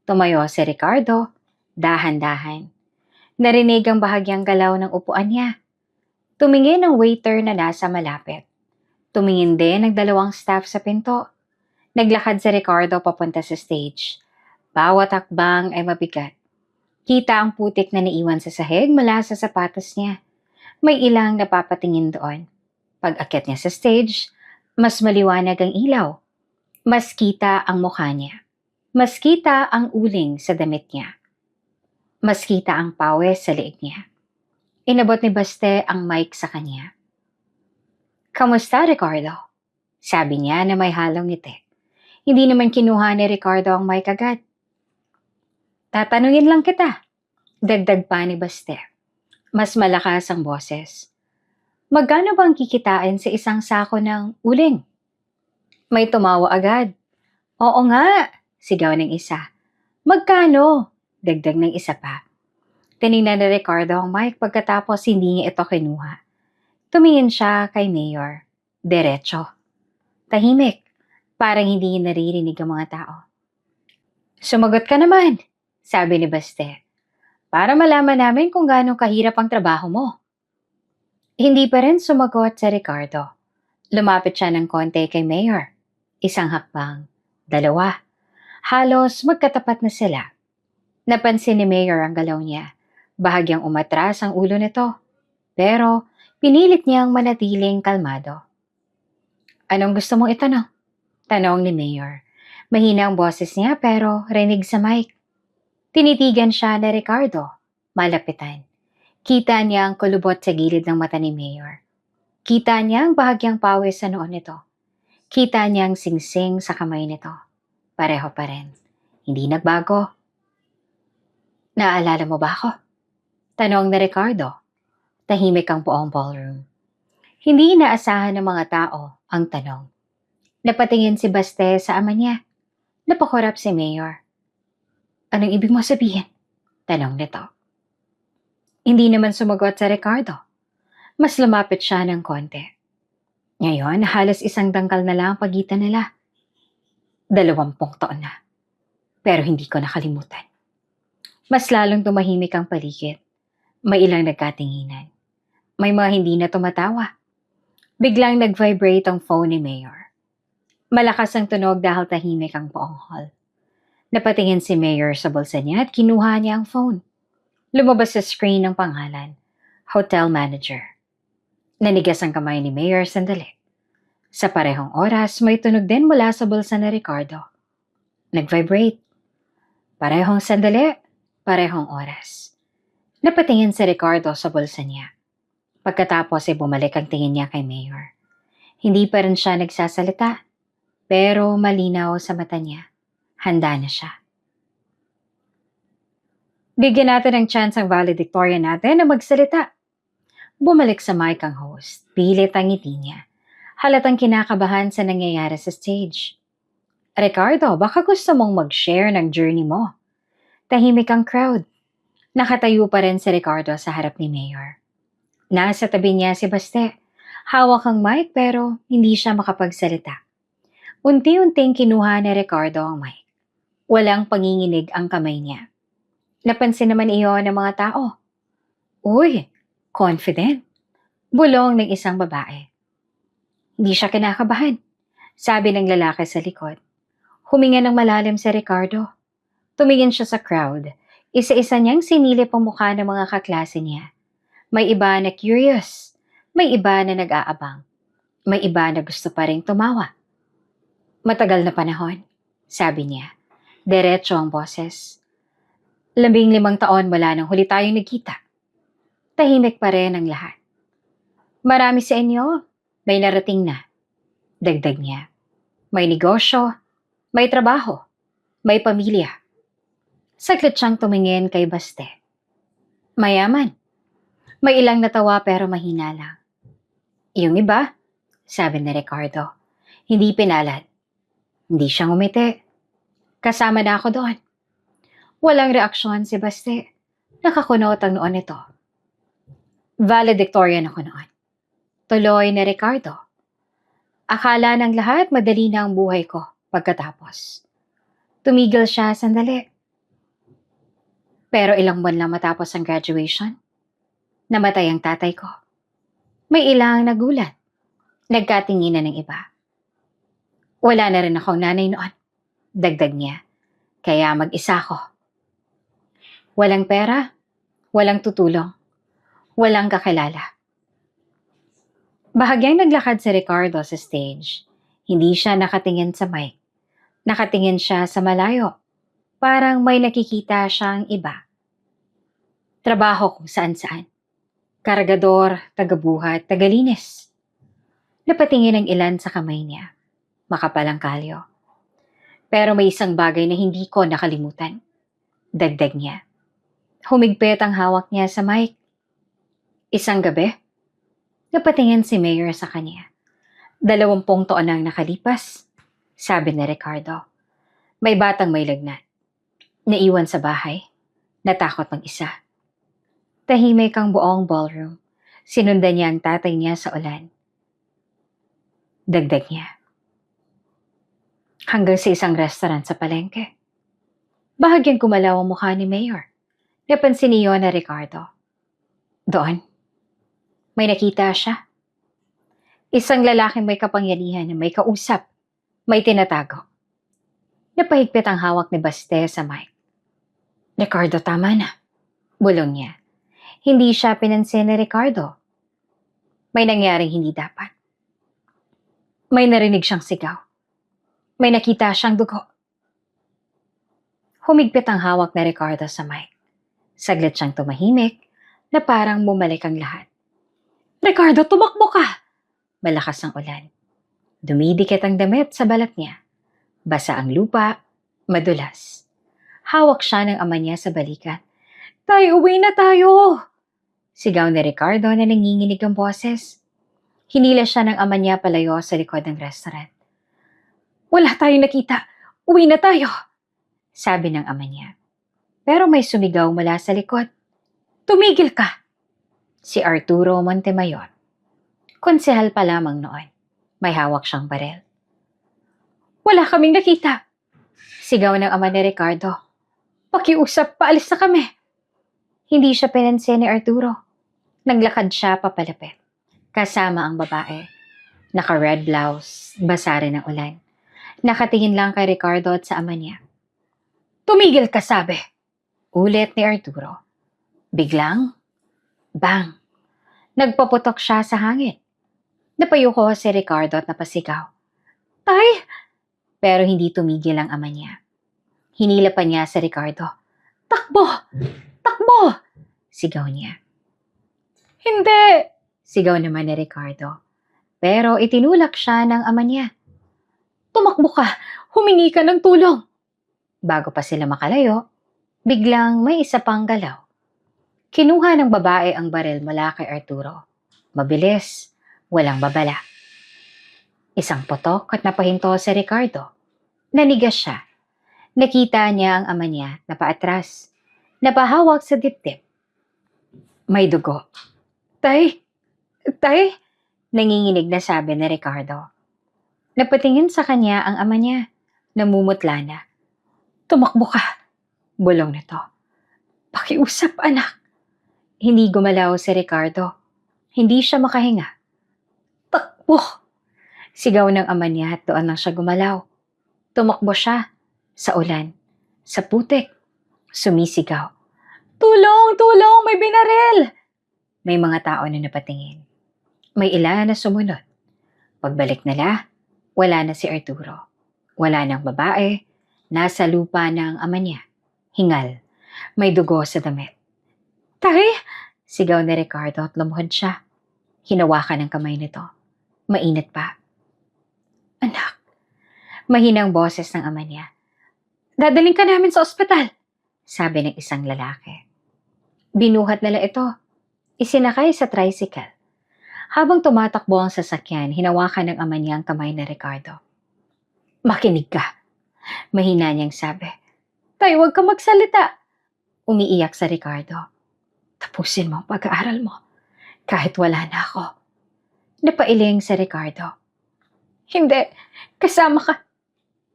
Tumayo si Ricardo, dahan-dahan. Narinig ang bahagyang galaw ng upuan niya. Tumingin ang waiter na nasa malapit. Tumingin din ang dalawang staff sa pinto. Naglakad si Ricardo papunta sa stage. Bawat hakbang ay mabigat. Kita ang putik na naiwan sa sahig mula sa sapatos niya. May ilang napapatingin doon. Pag-akyat niya sa stage, mas maliwanag ang ilaw. Mas kita ang mukha niya. Mas kita ang uling sa damit niya. Mas kita ang pawis sa leeg niya. Inabot ni Baste ang mic sa kanya. Kamusta, Ricardo? Sabi niya na may halong ngiti. Hindi naman kinuha ni Ricardo ang mic agad. Tatanungin lang kita, dagdag pa ni Baste. Mas malakas ang boses. Magkano bang kikitain sa isang sako ng uling? May tumawa agad. Oo nga, sigaw ng isa. Magkano? Dagdag ng isa pa. Tinignan ni Ricardo ang mic pagkatapos hindi niya ito kinuha. Tumingin siya kay Mayor. Diretso. Tahimik. Parang hindi niya naririnig ang mga tao. Sumagot ka naman, sabi ni Baste. Para malaman namin kung gaano kahirap ang trabaho mo. Hindi pa rin sumagot si Ricardo. Lumapit siya ng konti kay Mayor. Isang hakbang. Dalawa. Halos magkatapat na sila. Napansin ni Mayor ang galaw niya. Bahagyang umatras ang ulo nito. Pero pinilit niyang manatiling kalmado. Anong gusto mong itanong? Tanong ni Mayor. Mahina ang boses niya pero rinig sa mic. Tinitigan siya ni Ricardo. Malapitan. Kita niya ang kulubot sa gilid ng mata ni Mayor. Kita niya ang bahagyang pawis sa noon nito. Kita niya ang singsing sa kamay nito. Pareho pa rin. Hindi nagbago. Naalala mo ba ako? Tanong ni Ricardo. Tahimik ang buong ballroom. Hindi inaasahan ng mga tao ang tanong. Napatingin si Baste sa ama niya. Napakurap si Mayor. Anong ibig mo sabihin? Tanong nito. Hindi naman sumagot sa Ricardo. Mas lumapit siya ng konti. Ngayon, halos isang dangkal na lang ang pagitan nila. 20 taon na. Pero hindi ko nakalimutan. Mas lalong tumahimik ang paligid. May ilang nagkatinginan. May mga hindi na tumatawa. Biglang nag-vibrate ang phone ni Mayor. Malakas ang tunog dahil tahimik ang buong hall. Napatingin si Mayor sa bulsa niya at kinuha niya ang phone. Lumabas sa screen ang pangalan, Hotel Manager. Nanigas ang kamay ni Mayor sandali. Sa parehong oras, may tunog din mula sa bulsa ni Ricardo. Nag-vibrate. Parehong sandali, parehong oras. Napatingin si Ricardo sa bulsa niya. Pagkatapos ay bumalik ang tingin niya kay Mayor. Hindi pa rin siya nagsasalita, pero malinaw sa mata niya. Handa na siya. Bigyan natin ng chance ang valedictorian natin na magsalita. Bumalik sa mic ang host. Pilit ang ngiti niya. Halatang kinakabahan sa nangyayari sa stage. Ricardo, baka gusto mong mag-share ng journey mo. Tahimik ang crowd. Nakatayo pa rin si Ricardo sa harap ni Mayor. Nasa tabi niya si Baste. Hawak ang mic pero hindi siya makapagsalita. Unti-unting kinuha ni Ricardo ang mic. Walang panginginig ang kamay niya. Napansin naman iyon ng mga tao. Uy, confident. Bulong ng isang babae. Hindi siya kinakabahan, sabi ng lalaki sa likod. Huminga ng malalim si Ricardo. Tumingin siya sa crowd. Isa-isa niyang sinilip ang mukha ng mga kaklase niya. May iba na curious. May iba na nag-aabang. May iba na gusto pa rin tumawa. Matagal na panahon, sabi niya. Diretso ang boses. 15 taon mula nang huli tayong nagkita. Tahimik pa rin ang lahat. Marami sa inyo, may narating na. Dagdag niya. May negosyo, may trabaho, may pamilya. Saglit siyang tumingin kay Baste. Mayaman. May ilang natawa pero mahina lang. Yung iba, sabi ni Ricardo, hindi pinalad. Hindi siya ngumiti. Kasama na ako doon. Walang reaksyon si Baste. Nakakunot ang noon nito. Valedictorian ako noon. Tuloy ni Ricardo. Akala ng lahat madali na ang buhay ko pagkatapos. Tumigil siya sandali. Pero ilang buwan lang matapos ang graduation, namatay ang tatay ko. May ilang nagulat. Nagkatinginan ng iba. Wala na rin akong nanay noon. Dagdag niya. Kaya mag-isa ko. Walang pera, walang tutulong, walang kakilala. Bahagyang naglakad si Ricardo sa stage. Hindi siya nakatingin sa mic. Nakatingin siya sa malayo. Parang may nakikita siyang iba. Trabaho kung saan-saan. Kargador, tagabuhat, tagalinis. Napatingin ang ilan sa kamay niya. Makapalang kalyo. Pero may isang bagay na hindi ko nakalimutan. Dagdag niya. Humigpit ang hawak niya sa mic. Isang gabi, napatingin si Mayor sa kanya. 20 taon nang nakalipas, sabi ni Ricardo. May batang may lagnat. Naiwan sa bahay. Natakot mag-isa. Tahimik ang buong ballroom. Sinundan niya ang tatay niya sa ulan. Dagdag niya. Hanggang sa isang restaurant sa palengke. Bahagyang kumalaw ang mukha ni Mayor. Napansin niyo na Ricardo. Doon, may nakita siya. Isang lalaking may kapangyarihan na may kausap, may tinatago. Napahigpit ang hawak ni Baste sa mic. Ricardo, tama na. Bulong niya. Hindi siya pinansin ni Ricardo. May nangyaring hindi dapat. May narinig siyang sigaw. May nakita siyang dugo. Humigpit ang hawak ni Ricardo sa mic. Saglit siyang tumahimik na parang bumalik ang lahat. Ricardo, tumakbo ka! Malakas ang ulan. Dumidikit ang damit sa balat niya. Basa ang lupa, madulas. Hawak siya ng ama niya sa balikat. Tayo, uwi na tayo! Sigaw ni Ricardo na nanginginig ang boses. Hinila siya ng ama niya palayo sa likod ng restaurant. Wala tayong nakita. Uwi na tayo! Sabi ng ama niya. Pero may sumigaw mula sa likod. Tumigil ka! Si Arturo Montemayor. Konsehal pa lamang noon. May hawak siyang barel. Wala kaming nakita! Sigaw ng ama ni Ricardo. Pakiusap, paalis na kami! Hindi siya pinansin ni Arturo. Naglakad siya papalapit. Kasama ang babae. Naka-red blouse, basa rin ng ulan. Nakatingin lang kay Ricardo at sa ama niya. Tumigil ka, sabi! Ulit ni Arturo. Biglang, bang! Nagpaputok siya sa hangin. Napayuko si Ricardo at napasigaw. Tay! Pero hindi tumigil ang ama niya. Hinila pa niya si Ricardo. Takbo! Takbo! Sigaw niya. Hindi! Sigaw naman ni Ricardo. Pero itinulak siya ng ama niya. Tumakbo ka! Humingi ka ng tulong! Bago pa sila makalayo, biglang may isa pang galaw. Kinuha ng babae ang baril mula kay Arturo. Mabilis, walang babala. Isang putok at napahinto si Ricardo. Nanigas siya. Nakita niya ang ama niya na paatras. Napahawak sa dibdib. May dugo. Tay! Tay! Nanginginig na sabi ni Ricardo. Napatingin sa kanya ang ama niya. Namumutla na. Tumakbo ka! Bulong nito. Pakiusap, anak. Hindi gumalaw si Ricardo. Hindi siya makahinga. Takbo! Sigaw ng ama niya at doon lang siya gumalaw. Tumakbo siya. Sa ulan. Sa putik. Sumisigaw. Tulong! Tulong! May binaril! May mga tao na napatingin. May ilan na sumunod. Pagbalik nila, wala na si Arturo. Wala ng babae. Nasa lupa ng ama niya. Hingal. May dugo sa damit. Tay! Sigaw ni Ricardo at lumuhod siya. Hinawakan ng kamay nito. Mainit pa. Anak. Mahinang boses ng ama niya. Dadaling ka namin sa ospital, sabi ng isang lalaki. Binuhat nila ito. Isinakay sa tricycle. Habang tumatakbo ang sasakyan, hinawakan ng ama niya ang kamay ni Ricardo. Makinig ka. Mahina niyang sabi. Tay, huwag ka magsalita. Umiiyak sa Ricardo. Tapusin mo ang pag-aaral mo. Kahit wala na ako. Napailing sa Ricardo. Hindi, kasama ka.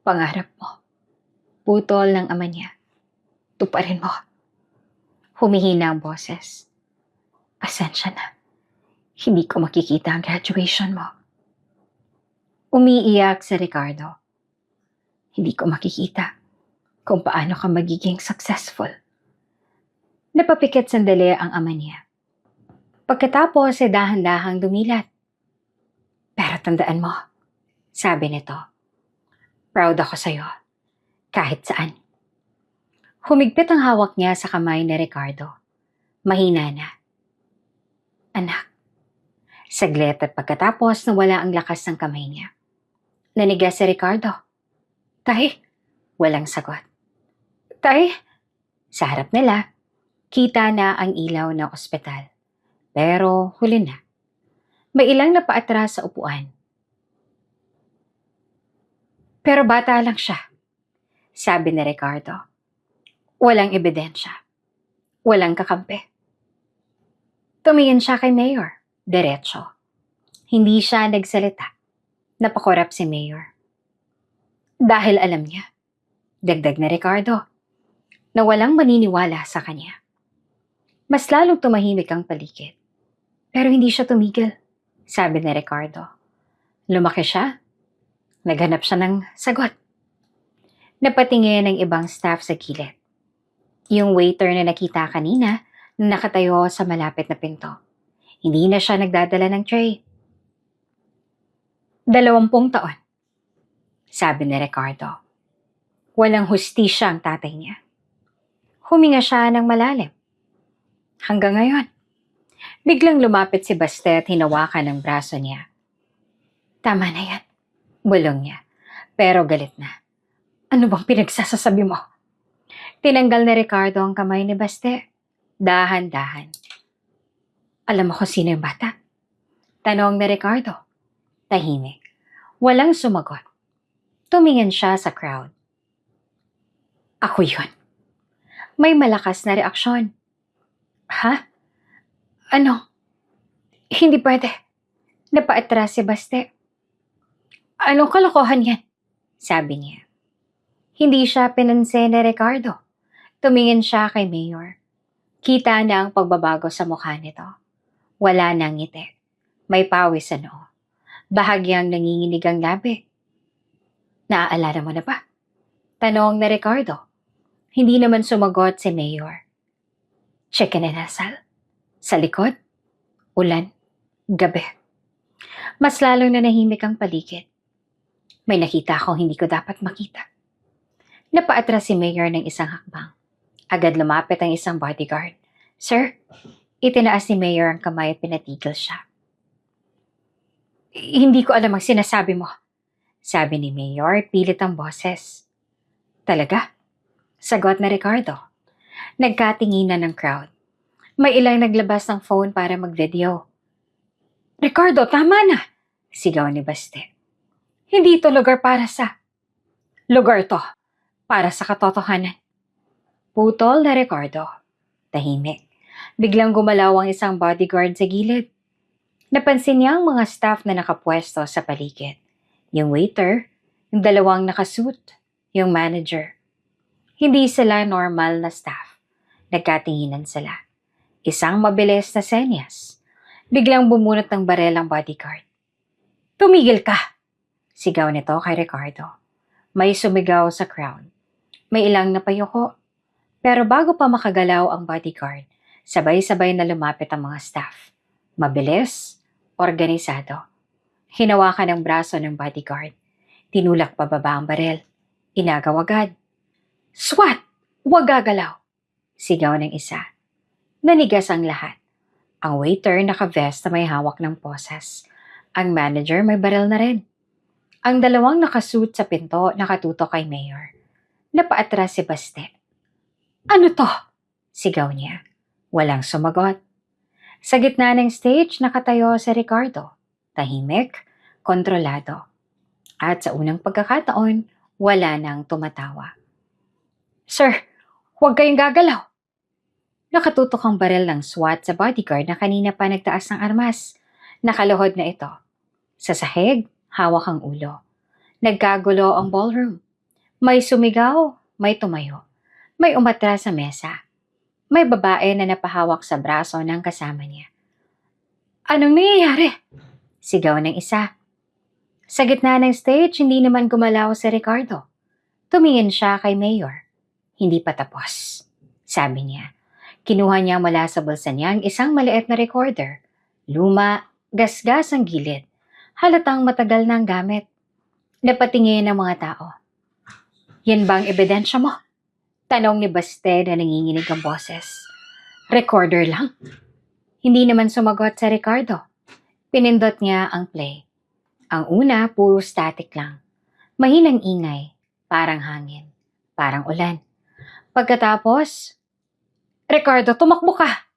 Pangarap mo. Putol ng ama niya. Tuparin mo. Humihina ang boses. Pasensya na. Hindi ko makikita ang graduation mo. Umiiyak si Ricardo. Hindi ko makikita kung paano ka magiging successful. Napapikit sandali ang ama niya. Pagkatapos ay dahan-dahang dumilat. Pero tandaan mo, sabi nito, proud ako sa'yo, kahit saan. Humigpit ang hawak niya sa kamay ni Ricardo. Mahina na. Anak. Saglit at pagkatapos nawala ang lakas ng kamay niya. Nanigas si Ricardo. Tay, walang sagot. Tay, sa harap nila, kita na ang ilaw ng ospital. Pero huli na. May ilang napaatras sa upuan. Pero bata lang siya, sabi ni Ricardo. Walang ebidensya. Walang kakampi. Tumingin siya kay Mayor. Diretso. Hindi siya nagsalita. Napakorap si Mayor. Dahil alam niya, dagdag ni Ricardo, na walang maniniwala sa kanya. Mas lalong tumahimik ang paligid. Pero hindi siya tumigil, sabi ni Ricardo. Lumaki siya. Naghanap siya ng sagot. Napatingin ang ibang staff sa gilid. Yung waiter na nakita kanina, nakatayo sa malapit na pinto. Hindi na siya nagdadala ng tray. 20 taon, sabi ni Ricardo. Walang hustisya ang tatay niya. Huminga siya ng malalim. Hanggang ngayon, biglang lumapit si Bastet at hinawakan ng braso niya. Tama na yan, bulong niya. Pero galit na. Ano bang pinagsasasabi mo? Tinanggal ni Ricardo ang kamay ni Bastet. Dahan-dahan. Alam mo kung sino yung bata? Tanong ni Ricardo. Tahimik. Walang sumagot. Tumingin siya sa crowd. Ako yun. May malakas na reaksyon. Ha? Ano? Hindi pwede. Napaatras si Bastet. Anong kalokohan yan? Sabi niya. Hindi siya pinansin ni Ricardo. Tumingin siya kay Mayor. Kita na ang pagbabago sa mukha nito. Wala nang ngiti. May pawis sa noo. Bahagyang nanginginig ang labi. Naaalala mo na ba? Tanong ni Ricardo. Hindi naman sumagot si Mayor. Chicken and asal. Sa likod. Ulan. Gabi. Mas lalong nanahimik ang paligid. May nakita akong hindi ko dapat makita. Napaatras si Mayor ng isang hakbang. Agad lumapit ang isang bodyguard. Sir, itinaas ni Mayor ang kamay at pinatigil siya. Hindi ko alam ang sinasabi mo, sabi ni Mayor, pilit ang boses. Talaga? Sagot na Ricardo. Nagkatinginan ng crowd. May ilang naglabas ng phone para mag-video. Ricardo, tama na! Sigaw ni Baste. Hindi ito lugar para sa... Lugar to, para sa katotohanan. Putol na Ricardo. Tahimik. Biglang gumalaw ang isang bodyguard sa gilid. Napansin niya ang mga staff na nakapwesto sa paligid. Yung waiter, yung dalawang nakasuit, yung manager. Hindi sila normal na staff. Nagkatinginan sila. Isang mabilis na senyas. Biglang bumunot ng barel ang bodyguard. Tumigil ka! Sigaw nito kay Ricardo. May sumigaw sa crowd. May ilang napayuko. Pero bago pa makagalaw ang bodyguard, sabay-sabay na lumapit ang mga staff. Mabilis, organisado. Hinawakan ang braso ng bodyguard. Tinulak pababa ang barel. Inagaw agad. SWAT! Huwag gagalaw! Sigaw ng isa. Nanigas ang lahat. Ang waiter naka-vest na may hawak ng posas. Ang manager may barel na rin. Ang dalawang nakasuit sa pinto nakatutok kay Mayor. Napaatras si Baste. Ano to? Sigaw niya. Walang sumagot. Sa gitna ng stage nakatayo si Ricardo. Tahimik, kontrolado. At sa unang pagkakataon, wala nang tumatawa. Sir, huwag kayong gagalaw. Nakatutok ang barel ng SWAT sa bodyguard na kanina pa nagtaas ng armas. Nakaluhod na ito. Sa sahig, hawak ang ulo. Nagkagulo ang ballroom. May sumigaw, may tumayo. May umatras sa mesa. May babae na napahawak sa braso ng kasama niya. Anong nangyayari? Sigaw ng isa. Sa gitna ng stage, hindi naman gumalaw si Ricardo. Tumingin siya kay Mayor. Hindi pa tapos, sabi niya. Kinuha niya mula sa bulsa niya ang isang maliit na recorder. Luma, gasgas ang gilid. Halatang matagal na ang gamit. Napatingin ng mga tao. Yan bang ebidensya mo? Tanong ni Baste na nanginginig ang boses. Recorder lang? Hindi naman sumagot sa Ricardo. Pinindot niya ang play. Ang una, puro static lang. Mahinang ingay, parang hangin, parang ulan. Pagkatapos, Ricardo, tumakbo ka!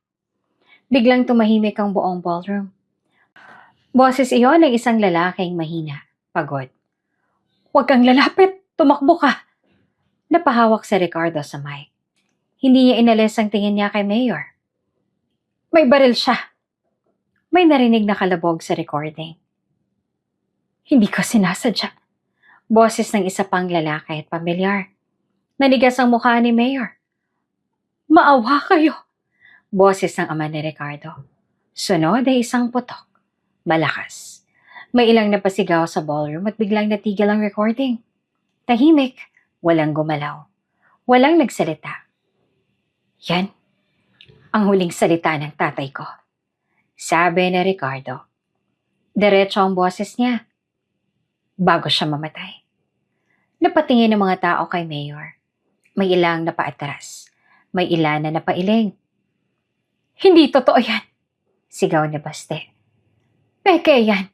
Biglang tumahimik ang buong ballroom. Boses iyon ng isang lalaking mahina, pagod. Huwag kang lalapit, tumakbo ka! Napahawak si Ricardo sa mic. Hindi niya inalis ang tingin niya kay Mayor. May baril siya. May narinig na kalabog sa recording. Hindi ko sinasadya. Boses ng isa pang lalaki at pamilyar. Nanigas ang mukha ni Mayor. Maawa kayo. Boses ng ama ni Ricardo. Sunod ay isang putok. Malakas. May ilang napasigaw sa ballroom at biglang natigil ang recording. Tahimik. Walang gumalaw. Walang nagsalita. Yan. Ang huling salita ng tatay ko. Sabi ni Ricardo. Diretso ang boses niya. Bago siya mamatay. Napatingin ng mga tao kay Mayor. May ilang napaatras. May ilan na napailing. Hindi totoo yan. Sigaw ni Baste. Peke yan.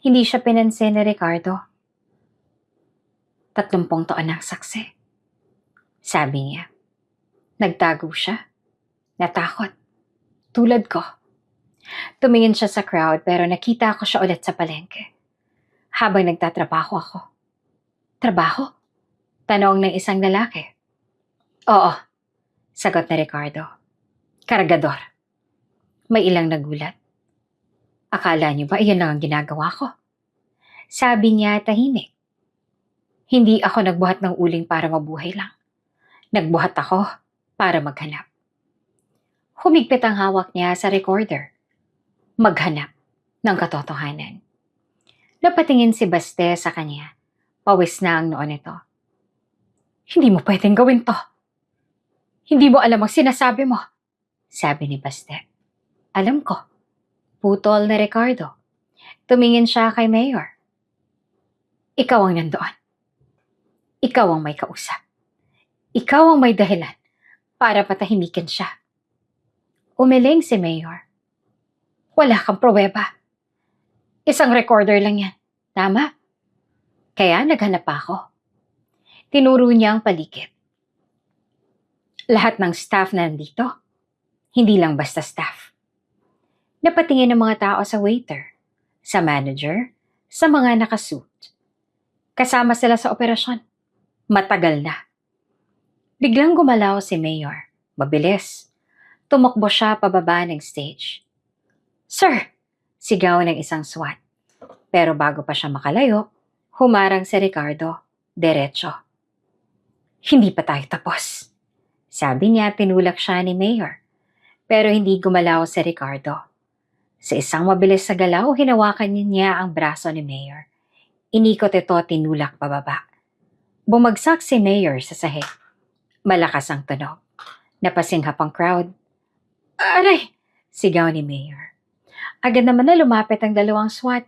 Hindi siya pinansin ni Ricardo. 30 taon ng saksi. Sabi niya. Nagtago siya. Natakot. Tulad ko. Tumingin siya sa crowd pero nakita ko siya ulit sa palengke. Habang nagtatrabaho ako. Trabaho? Tanong ng isang lalaki. Oo. Sagot ni Ricardo. Kargador. May ilang nagulat. Akala niyo ba iyan lang ang ginagawa ko? Sabi niya tahimik. Hindi ako nagbuhat ng uling para mabuhay lang. Nagbuhat ako para maghanap. Humigpit ang hawak niya sa recorder. Maghanap ng katotohanan. Napatingin si Baste sa kanya. Pawis na ang noon nito. Hindi mo pwedeng gawin to. Hindi mo alam ang sinasabi mo. Sabi ni Baste. Alam ko. Putol na Ricardo. Tumingin siya kay Mayor. Ikaw ang nandoon. Ikaw ang may kausap. Ikaw ang may dahilan para patahimikin siya. Umiling si Mayor. Wala kang pruweba. Isang recorder lang yan. Tama? Kaya naghanap ako. Tinuro niya ang paligid. Lahat ng staff na nandito. Hindi lang basta staff. Napatingin ng mga tao sa waiter, sa manager, sa mga nakasuit. Kasama sila sa operasyon. Matagal na. Biglang gumalaw si Mayor. Mabilis. Tumakbo siya pababa ng stage. Sir! Sigaw ng isang SWAT. Pero bago pa siya makalayo, humarang si Ricardo. Diretso. Hindi pa tayo tapos. Sabi niya, tinulak siya ni Mayor. Pero hindi gumalaw si Ricardo. Sa isang mabilis na galaw, hinawakan niya ang braso ni Mayor. Inikot ito, tinulak pababa. Bumagsak si Mayor sa sahig. Malakas ang tunog. Napasinghap ang crowd. Aray! Sigaw ni Mayor. Agad naman na lumapit ang dalawang SWAT.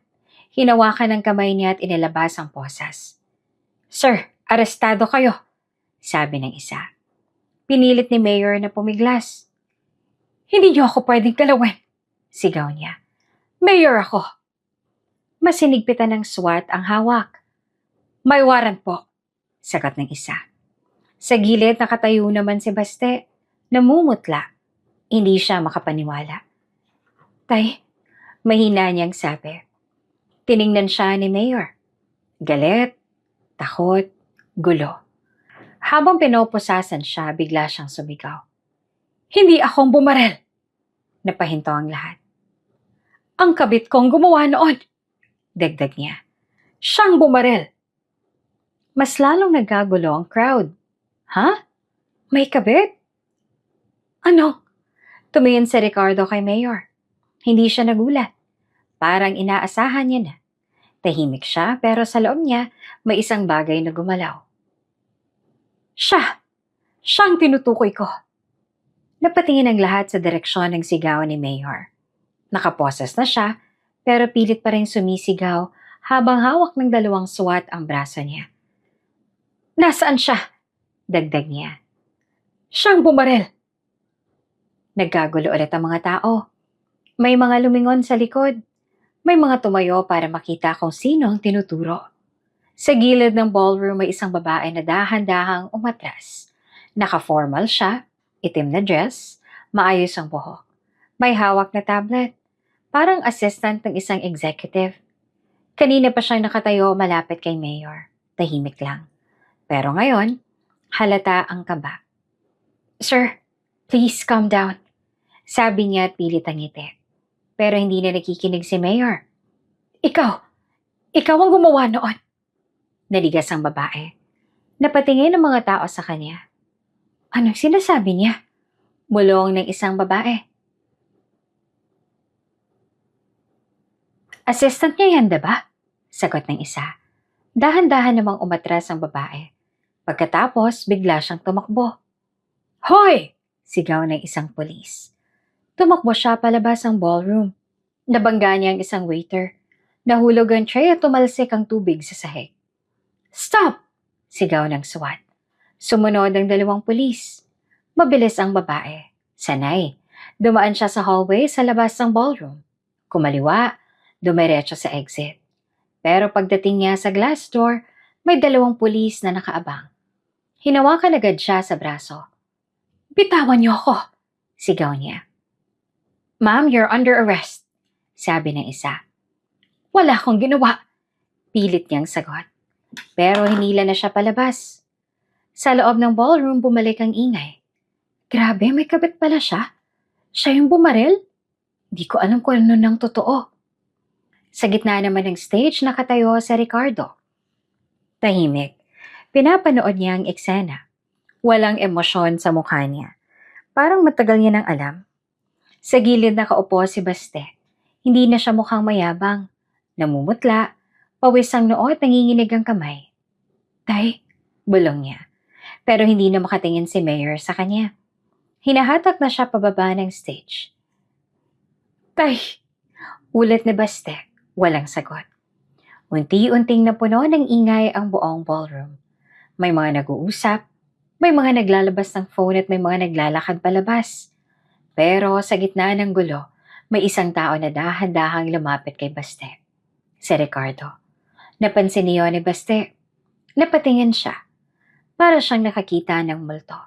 Hinawakan ang kamay niya at inilabas ang posas. Sir, arestado kayo, sabi ng isa. Pinilit ni Mayor na pumiglas. Hindi niyo ako pwedeng galawin, sigaw niya. Mayor ako. Masinigpitan ng SWAT ang hawak. May warrant po, sagot ng isa. Sa gilid nakatayo naman si Baste, namumutla. Hindi siya makapaniwala. Tay, mahina niyang sabi. Tiningnan siya ni Mayor. Galit, takot, gulo. Habang pinoposasan siya, bigla siyang sumigaw. Hindi akong bumarel. Napahinto ang lahat. Ang kabit kong gumawa noon. Dagdag niya. Siyang bumarel. Mas lalong nagkagulo ang crowd. Ha? May kabit? Ano? Tumingin si Ricardo kay Mayor. Hindi siya nagulat. Parang inaasahan niya na. Tahimik siya pero sa loob niya may isang bagay na gumalaw. Siya! Siyang tinutukoy ko. Napatingin ang lahat sa direksyon ng sigaw ni Mayor. Nakaposes na siya pero pilit pa rin sumisigaw habang hawak ng dalawang SWAT ang braso niya. Nasaan siya? Dagdag niya. Siyang bumarel. Nagkagulo ulit ang mga tao. May mga lumingon sa likod. May mga tumayo para makita kung sino ang tinuturo. Sa gilid ng ballroom may isang babae na dahan-dahang umatras. Naka-formal siya, itim na dress, maayos ang buhok. May hawak na tablet, parang assistant ng isang executive. Kanina pa siyang nakatayo malapit kay Mayor. Tahimik lang. Pero ngayon, halata ang kaba. Sir, please calm down. Sabi niya at pilit ang ngiti. Pero hindi na nakikinig si Mayor. Ikaw ang gumawa noon. Naligas ang babae. Napatingin ang mga tao sa kanya. Anong sinasabi niya? Mulong ng isang babae. Assistant niya yan, diba? Sagot ng isa. Dahan-dahan namang umatras ang babae. Pagkatapos, bigla siyang tumakbo. Hoy! Sigaw ng isang pulis. Tumakbo siya palabas ang ballroom. Nabangga niya ang isang waiter. Nahulog ang tray at tumalsik ang tubig sa sahig. Stop! Sigaw ng SWAT. Sumunod ang dalawang pulis. Mabilis ang babae. Sanay. Dumaan siya sa hallway sa labas ng ballroom. Kumaliwa, dumiretso sa exit. Pero pagdating niya sa glass door, may dalawang pulis na nakaabang. Hinawakan agad siya sa braso. Bitawan niyo ako! Sigaw niya. Ma'am, you're under arrest, sabi ng isa. Wala akong ginawa, pilit niyang sagot. Pero hinila na siya palabas. Sa loob ng ballroom bumalik ang ingay. Grabe, may kabit pala siya. Siya yung bumaril? Di ko alam kung ano nang totoo. Sa gitna naman ng stage nakatayo si Ricardo. Tahimik. Pinapanood niya ang eksena. Walang emosyon sa mukha niya. Parang matagal niya nang alam. Sa gilid nakaupo si Baste. Hindi na siya mukhang mayabang. Namumutla, pawis ang noo at nanginginig ang kamay. Tay, bulong niya. Pero hindi na makatingin si Mayor sa kanya. Hinahatak na siya pababa ng stage. Tay, ulit ni Baste. Walang sagot. Unti-unting napuno ng ingay ang buong ballroom. May mga nag-uusap, may mga naglalabas ng phone at may mga naglalakad palabas. Pero sa gitna ng gulo, may isang tao na dahan-dahang lumapit kay Baste. Si Ricardo. Napansin niyo ni Baste. Napatingin siya. Para siyang nakakita ng multo.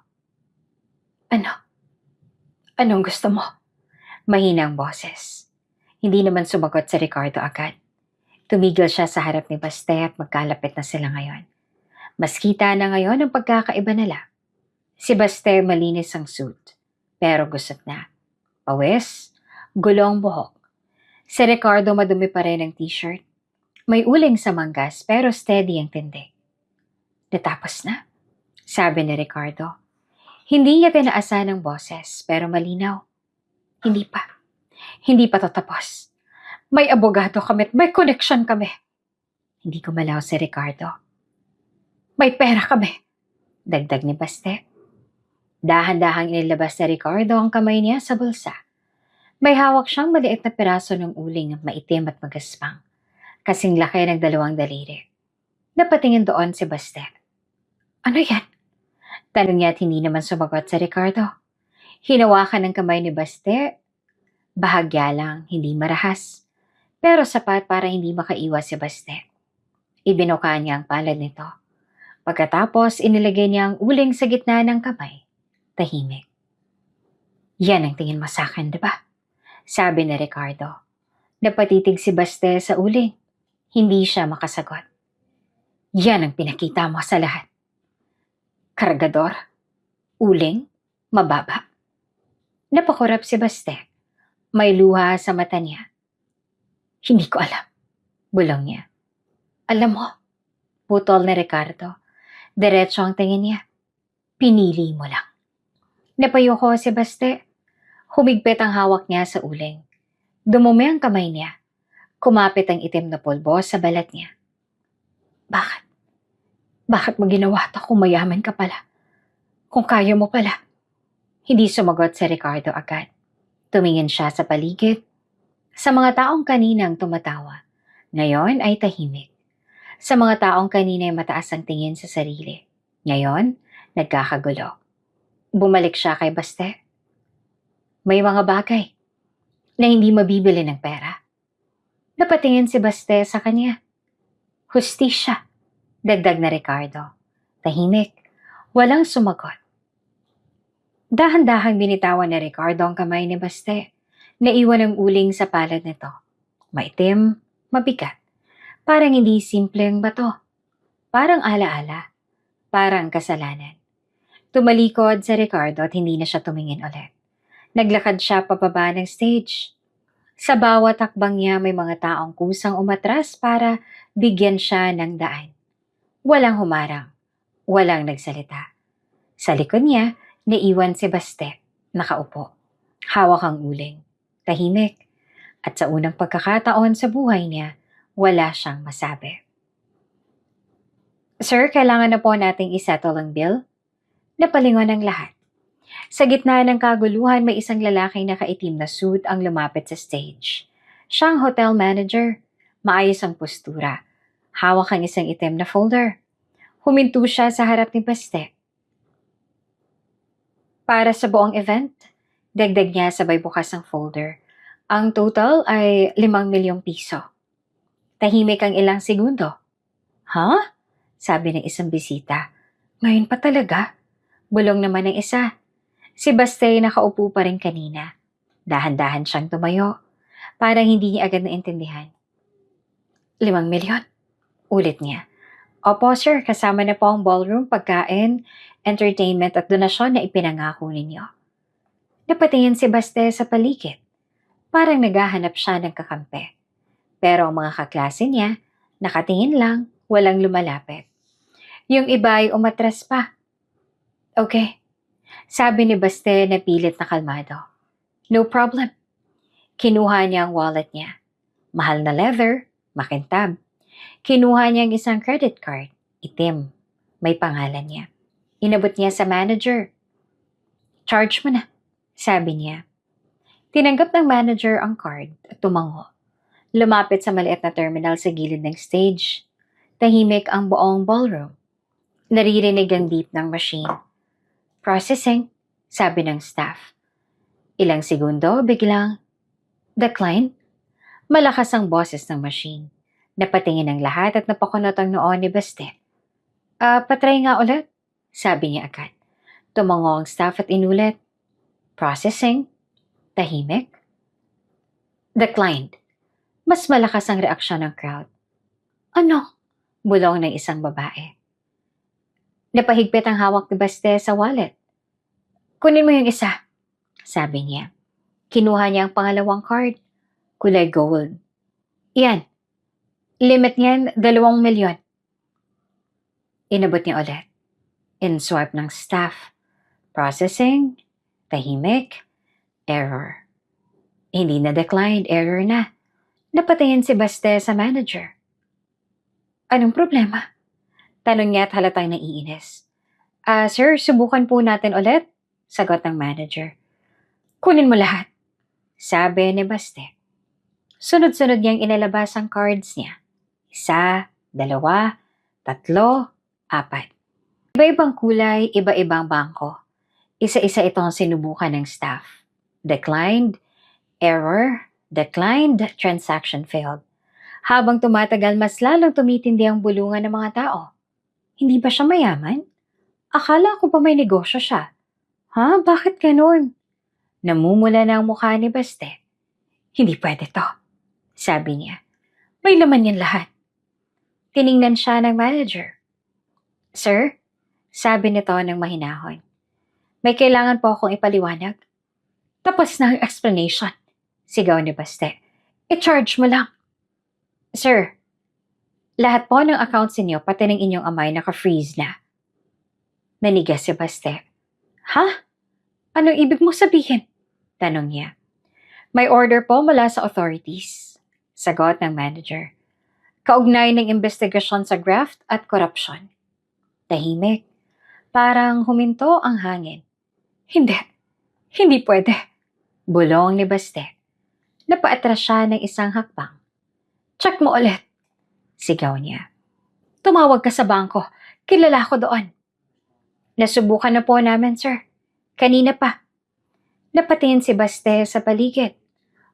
Ano? Anong gusto mo? Mahinang boses. Hindi naman sumagot si Ricardo agad. Tumigil siya sa harap ni Baste at magkalapit na sila ngayon. Mas kita na ngayon ang pagkakaiba nila. Si Baste malinis ang suit, pero gusot na. Pawis, gulong buhok. Si Ricardo madumi pa rin ang t-shirt. May uling sa manggas pero steady ang tindi. Natapos na, sabi ni Ricardo. Hindi niya tinaasan ng boses pero malinaw. Hindi pa. Hindi pa tatapos. May abogado kami at may connection kami. Hindi gumalaw si Ricardo. May pera kami, dagdag ni Baste. Dahan-dahang inilabas ni Ricardo ang kamay niya sa bulsa. May hawak siyang maliit na piraso ng uling at maitim at magaspang. Kasing laki ng 2 daliri. Napatingin doon si Baste. Ano yan? Tanong niya at hindi naman sumagot si Ricardo. Hinawakan ng kamay ni Baste. Bahagya lang, hindi marahas. Pero sapat para hindi makaiwas si Baste. Ibinuka niya ang palad nito. Pagkatapos, inilagay niya ang uling sa gitna ng kamay. Tahimik. Yan ang tingin mo sa akin, diba? Sabi ni Ricardo. Napatitig si Baste sa uling. Hindi siya makasagot. Yan ang pinakita mo sa lahat. Kargador? Uling? Mababa? Napakurap si Baste. May luha sa mata niya. Hindi ko alam. Bulong niya. Alam mo, putol ni Ricardo. Diretso ang tingin niya. Pinili mo lang. Napayuko si Baste. Humigpit ang hawak niya sa uling. Dumumi ang kamay niya. Kumapit ang itim na pulbo sa balat niya. Bakit? Bakit mo ginawa ito kung mayaman ka pala? Kung kaya mo pala? Hindi sumagot si Ricardo agad. Tumingin siya sa paligid. Sa mga taong kaninang tumatawa. Ngayon ay tahimik. Sa mga taong kanina ay mataas ang tingin sa sarili. Ngayon, nagkakagulo. Bumalik siya kay Baste. May mga bagay na hindi mabibili ng pera. Napatingin si Baste sa kanya. Hustisya, dagdag na Ricardo. Tahimik, walang sumagot. Dahan-dahang binitawan ni Ricardo ang kamay ni Baste. Naiwan ang uling sa palad nito. Maitim, mabigat. Parang hindi simpleng bato. Parang alaala. Parang kasalanan. Tumalikod si Ricardo at hindi na siya tumingin ulit. Naglakad siya pababa ng stage. Sa bawat hakbang niya may mga taong kusang umatras para bigyan siya ng daan. Walang humarang. Walang nagsalita. Sa likod niya, naiwan si Baste. Nakaupo. Hawak ang uling. Tahimik. At sa unang pagkakataon sa buhay niya, wala siyang masabi. Sir, kailangan na po nating isettle ang bill? Napalingon ang lahat. Sa gitna ng kaguluhan, may isang lalaking nakaitim na suit ang lumapit sa stage. Siyang hotel manager. Maayos ang postura. Hawak ang isang itim na folder. Huminto siya sa harap ni Baste. Para sa buong event, dagdag niya sabay bukas ang folder. Ang total ay 5 milyong piso. Tahimik ang ilang segundo. Ha? Sabi ng isang bisita. Ngayon pa talaga? Bulong naman ng isa. Si Baste nakaupo pa rin kanina. Dahan-dahan siyang tumayo. Parang hindi niya agad naintindihan. 5 milyon? Ulit niya. Opo sir, kasama na po ang ballroom, pagkain, entertainment at donasyon na ipinangako ninyo. Napatingin si Baste sa paligid. Parang naghahanap siya ng kakampi. Pero ang mga kaklase niya, nakatingin lang, walang lumalapit. Yung iba ay umatras pa. Okay, sabi ni Baste na pilit na kalmado. No problem. Kinuha niya ang wallet niya. Mahal na leather, makintab. Kinuha niya ang isang credit card, itim. May pangalan niya. Inabot niya sa manager. Charge mo na, sabi niya. Tinanggap ng manager ang card at tumango. Lumapit sa maliit na terminal sa gilid ng stage. Tahimik ang buong ballroom. Naririnig ang beep ng machine. Processing, sabi ng staff. Ilang segundo, biglang, decline. Malakas ang boses ng machine. Napatingin ang lahat at napakunot ang noon ni Baste. Patry nga ulit, sabi niya agad. Tumango ang staff at inulit. Processing, tahimik. Declined. Mas malakas ang reaksyon ng crowd. Ano? Bulong ng isang babae. Napahigpit ang hawak ni Baste sa wallet. Kunin mo yung isa, sabi niya. Kinuha niya ang pangalawang card. Kulay gold. Yan. Limit niyan, 2 milyon. Inabot niya ulit. In-swipe ng staff. Processing. Tahimik. Error. Hindi na declined. Error na. Napatingin si Baste sa manager. Anong problema? Tanong niya at halatang naiinis. Sir, subukan po natin ulit. Sagot ng manager. Kunin mo lahat. Sabi ni Baste. Sunod-sunod niyang inalabas ang cards niya. 1, 2, 3, 4. Iba-ibang kulay, iba-ibang bangko. Isa-isa itong sinubukan ng staff. Declined, error, declined, transaction failed. Habang tumatagal, mas lalong tumitindi ang bulungan ng mga tao. Hindi ba siya mayaman? Akala ko pa may negosyo siya. Bakit ganun? Namumula na ang mukha ni Baste. Hindi pwede to, sabi niya. May laman yan lahat. Tiningnan siya ng manager. Sir, sabi nito ng mahinahon. May kailangan po akong ipaliwanag. Tapos na ang explanation, sigaw ni Baste. I-charge mo lang. Sir, lahat po ng accounts ninyo, pati ng inyong amay, naka-freeze na. Nanigas si Baste. Anong ibig mo sabihin? Tanong niya. May order po mula sa authorities. Sagot ng manager. Kaugnay ng investigasyon sa graft at corruption. Tahimik. Parang huminto ang hangin. Hindi pwede. Bulong ni Baste. Napaatras siya ng isang hakbang. Check mo ulit. Sigaw niya. Tumawag ka sa bangko. Kilala ko doon. Nasubukan na po namin, sir. Kanina pa. Napatingin si Baste sa paligid.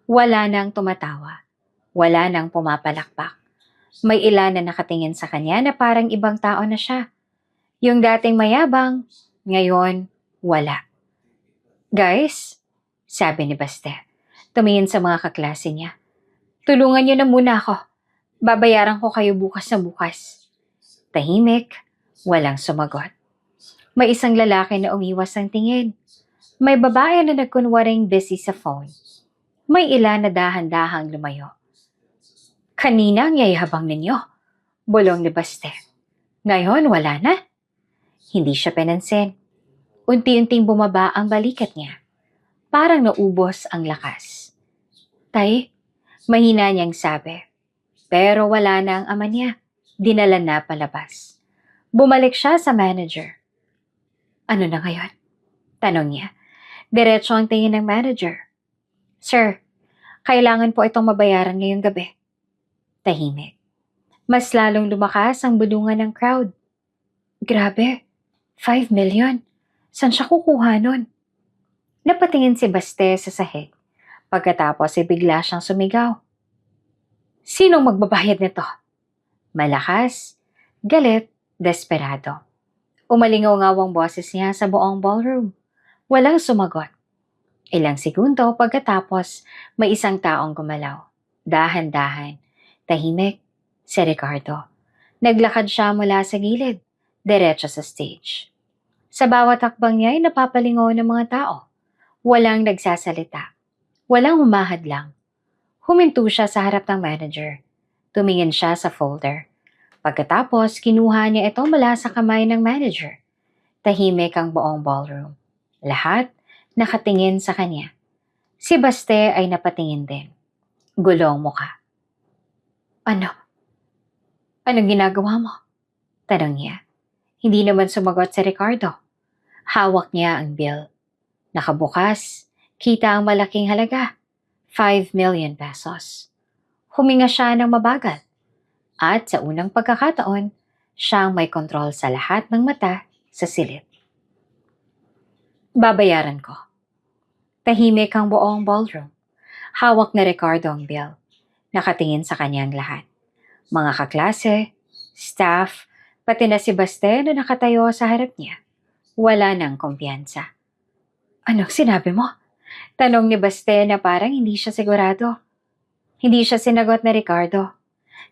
Wala nang tumatawa. Wala nang pumapalakpak. May ilan na nakatingin sa kanya na parang ibang tao na siya. Yung dating mayabang, ngayon wala. Guys, sabi ni Baste. Tumingin sa mga kaklase niya. Tulungan niyo na muna ako. Babayaran ko kayo bukas na bukas. Tahimik, walang sumagot. May isang lalaki na umiwas ng tingin. May babae na nagkunwaring busy sa phone. May ilan na dahan-dahang lumayo. Kanina ang yayabang ninyo, bulong ni Baste. Ngayon wala na. Hindi siya pinansin. Unti-unting bumaba ang balikat niya. Parang naubos ang lakas. Tay, mahina niyang sabi. Pero wala na ang ama niya. Dinala na palabas. Bumalik siya sa manager. Ano na ngayon? Tanong niya. Diretso ang tingin ng manager. Sir, kailangan po itong mabayaran ngayong gabi. Tahimik. Mas lalong lumakas ang bulungan ng crowd. Grabe, 5 million. Saan siya kukuha nun? Napatingin si Baste sa sahig. Pagkatapos ay bigla siyang sumigaw. Sinong magbabayad nito? Malakas, galit, desperado. Umalingaw-ngaw ang boses niya sa buong ballroom. Walang sumagot. Ilang segundo pagkatapos, may isang taong gumalaw. Dahan-dahan, tahimik, si Ricardo. Naglakad siya mula sa gilid, diretso sa stage. Sa bawat hakbang niya ay napapalingaw ng mga tao. Walang nagsasalita. Walang humahadlang. Huminto siya sa harap ng manager. Tumingin siya sa folder. Pagkatapos, kinuha niya ito mula sa kamay ng manager. Tahimik ang buong ballroom. Lahat nakatingin sa kanya. Si Baste ay napatingin din. Gulong mukha. Ano? Anong ginagawa mo? Tanong niya. Hindi naman sumagot si Ricardo. Hawak niya ang bill. Nakabukas, kita ang malaking halaga. 5 million pesos. Huminga siya ng mabagal at sa unang pagkakataon, siyang may kontrol sa lahat ng mata sa silid. Babayaran ko. Tahimik ang buong ballroom. Hawak na Ricardo ang bill. Nakatingin sa kanyang lahat. Mga kaklase, staff, pati na si Baste na nakatayo sa harap niya. Wala nang kumpiyansa. Anong sinabi mo? Tanong ni Baste na parang hindi siya sigurado. Hindi siya sinagot na Ricardo.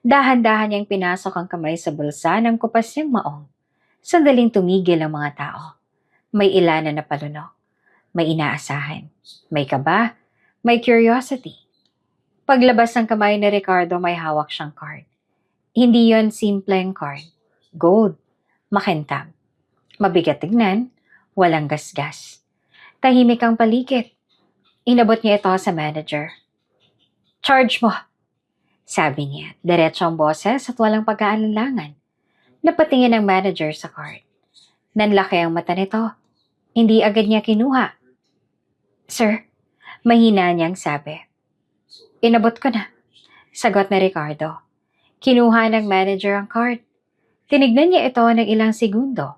Dahan-dahan niyang pinasok ang kamay sa bulsa ng kupas niyang maong. Sandaling tumigil ang mga tao. May ilanan na palunok. May inaasahan. May kaba. May curiosity. Paglabas ng kamay ni Ricardo, may hawak siyang card. Hindi yon simpleng card. Gold. Makintab. Mabigat tignan. Walang gasgas. Tahimik ang paligid. Inabot niya ito sa manager. Charge mo. Sabi niya, diretso ang boses at walang pag-aalinlangan. Napatingin ang manager sa card. Nanlaki ang mata nito. Hindi agad niya kinuha. Sir, mahina niyang sabi. Inabot ko na. Sagot ni Ricardo. Kinuha ng manager ang card. Tinignan niya ito ng ilang segundo.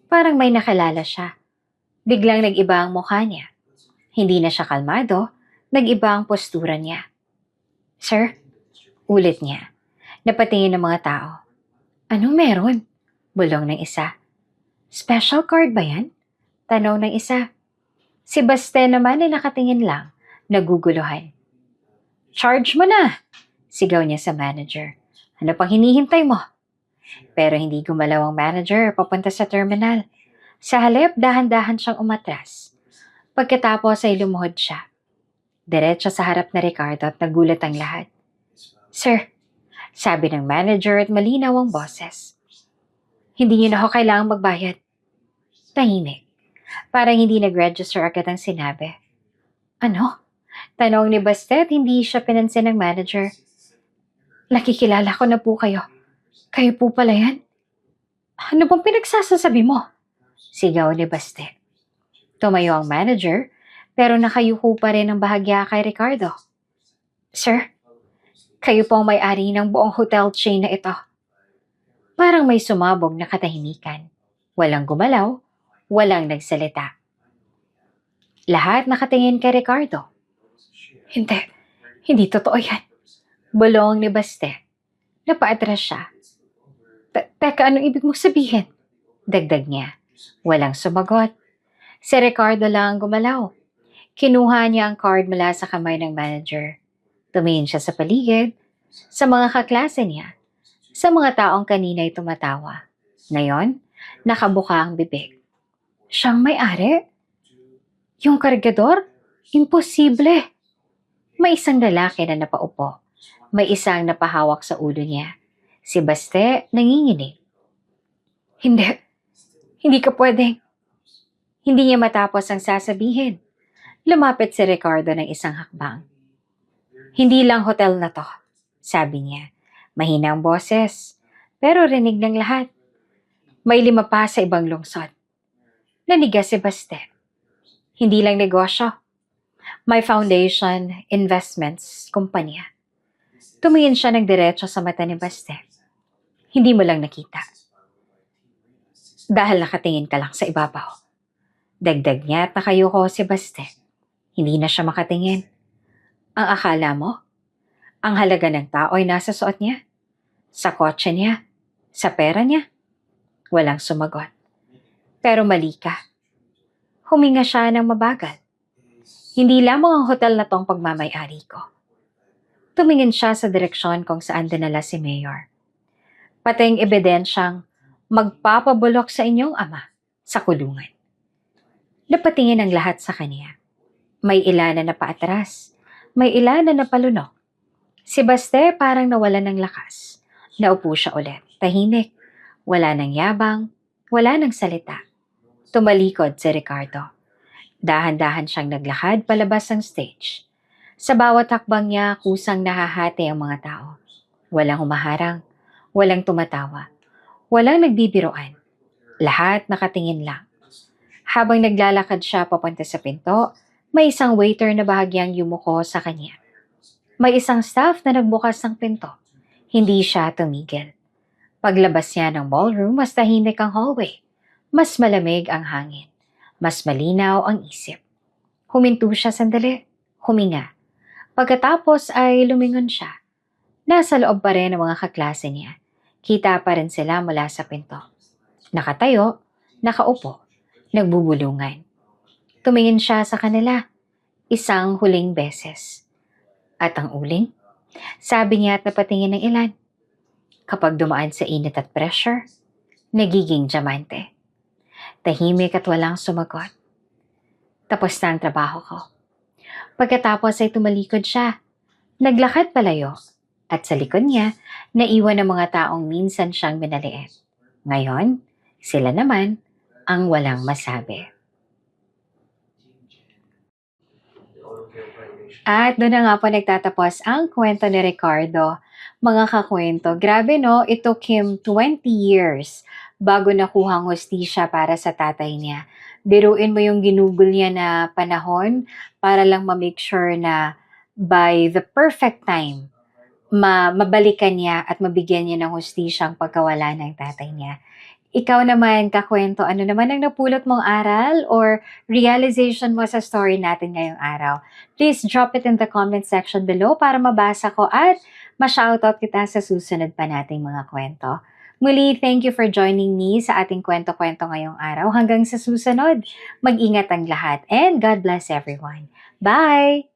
Parang may nakilala siya. Biglang nag-iba ang mukha niya. Hindi na siya kalmado, nag-iba ang postura niya. Sir, ulit niya. Napatingin ng mga tao. Anong meron? Bulong ng isa. Special card ba yan? Tanong ng isa. Si Baste naman ay nakatingin lang, naguguluhan. Charge mo na! Sigaw niya sa manager. Ano pang hinihintay mo? Pero hindi gumalaw ang manager papunta sa terminal. Sa halip, dahan-dahan siyang umatras. Pagkatapos ay lumuhod siya. Diretso sa harap na Ricardo at nagulat ang lahat. Sir, sabi ng manager at malinaw ang boses. Hindi niyo na ako kailangang magbayad. Tahimik. Parang hindi nag-register agad ang sinabi. Ano? Tanong ni Bastet, hindi siya pinansin ng manager. Nakikilala ko na po kayo. Kayo po pala yan? Ano bang pinagsasasabi mo? Sigaw ni Bastet. Tumayo ang manager, pero nakayuko pa rin ang bahagya kay Ricardo. Sir, kayo po ang may-ari ng buong hotel chain na ito. Parang may sumabog na katahimikan. Walang gumalaw, walang nagsalita. Lahat nakatingin kay Ricardo. Hindi totoo yan. Bulong ni Baste. Napaatras siya. Teka, anong ibig mo sabihin? Dagdag niya. Walang sumagot. Si Ricardo lang ang gumalaw. Kinuha niya ang card mula sa kamay ng manager. Tumingin siya sa paligid, sa mga kaklase niya, sa mga taong kanina'y tumatawa. Ngayon, nakabuka ang bibig. Siyang may-ari? Yung kargador? Imposible! May isang lalaki na napaupo. May isang napahawak sa ulo niya. Si Baste nanginginig. Hindi ka pwedeng. Hindi niya matapos ang sasabihin. Lumapit si Ricardo ng isang hakbang. Hindi lang hotel na to, sabi niya. Mahina ang boses, pero rinig ng lahat. May 5 pa sa ibang lungsod. Nanigas si Baste. Hindi lang negosyo. May foundation, investments, kumpanya. Tumingin siya ng diretso sa mata ni Baste. Hindi mo lang nakita. Dahil nakatingin ka lang sa ibabaw. Dagdag niya at nakayuko si Baste. Hindi na siya makatingin. Ang akala mo? Ang halaga ng tao ay nasa suot niya? Sa kotse niya? Sa pera niya? Walang sumagot. Pero mali ka. Huminga siya ng mabagal. Hindi lamang ang hotel na tong pagmamay-ari ko. Tumingin siya sa direksyon kung saan dinala si Mayor. Pating ebidensyang magpapabulok sa inyong ama sa kulungan. Napatingin ang lahat sa kanya. May ilanan na paatras. May ilanan na palunok. Si Baste parang nawalan ng lakas. Naupo siya ulit. Tahimik. Wala nang yabang. Wala nang salita. Tumalikod si Ricardo. Dahan-dahan siyang naglakad palabas ng stage. Sa bawat hakbang niya, kusang nahahati ang mga tao. Walang humaharang. Walang tumatawa. Walang nagbibiroan. Lahat nakatingin lang. Habang naglalakad siya papunta sa pinto, may isang waiter na bahagyang yumuko sa kanya. May isang staff na nagbukas ng pinto. Hindi siya tumigil. Paglabas niya ng ballroom, mas tahimik ang hallway. Mas malamig ang hangin. Mas malinaw ang isip. Huminto siya sandali. Huminga. Pagkatapos ay lumingon siya. Nasa loob pa rin ang mga kaklase niya. Kita pa rin sila mula sa pinto. Nakatayo, nakaupo, nagbubulungan. Tumingin siya sa kanila. Isang huling beses. At ang uling? Sabi niya at napatingin ng ilan. Kapag dumaan sa init at pressure, nagiging diamante. Tahimik at walang sumagot. Tapos na ang trabaho ko. Pagkatapos ay tumalikod siya. Naglakad palayo. At sa likod niya, naiwan ang mga taong minsan siyang minaliit. Ngayon, sila naman ang walang masabi. At doon na nga po nagtatapos ang kwento ni Ricardo. Mga kakwento, grabe no, it took him 20 years bago nakuha ang hustisya para sa tatay niya. Biruin mo yung ginugol niya na panahon para lang ma-make sure na by the perfect time, mabalikan niya at mabigyan niya ng hustisya ang pagkawala ng tatay niya. Ikaw naman, kakwento, ano naman ang napulot mong aral or realization mo sa story natin ngayong araw? Please drop it in the comment section below para mabasa ko at ma-shoutout kita sa susunod pa nating mga kwento. Muli, thank you for joining me sa ating kwento-kwento ngayong araw. Hanggang sa susunod, mag-ingat ang lahat and God bless everyone. Bye!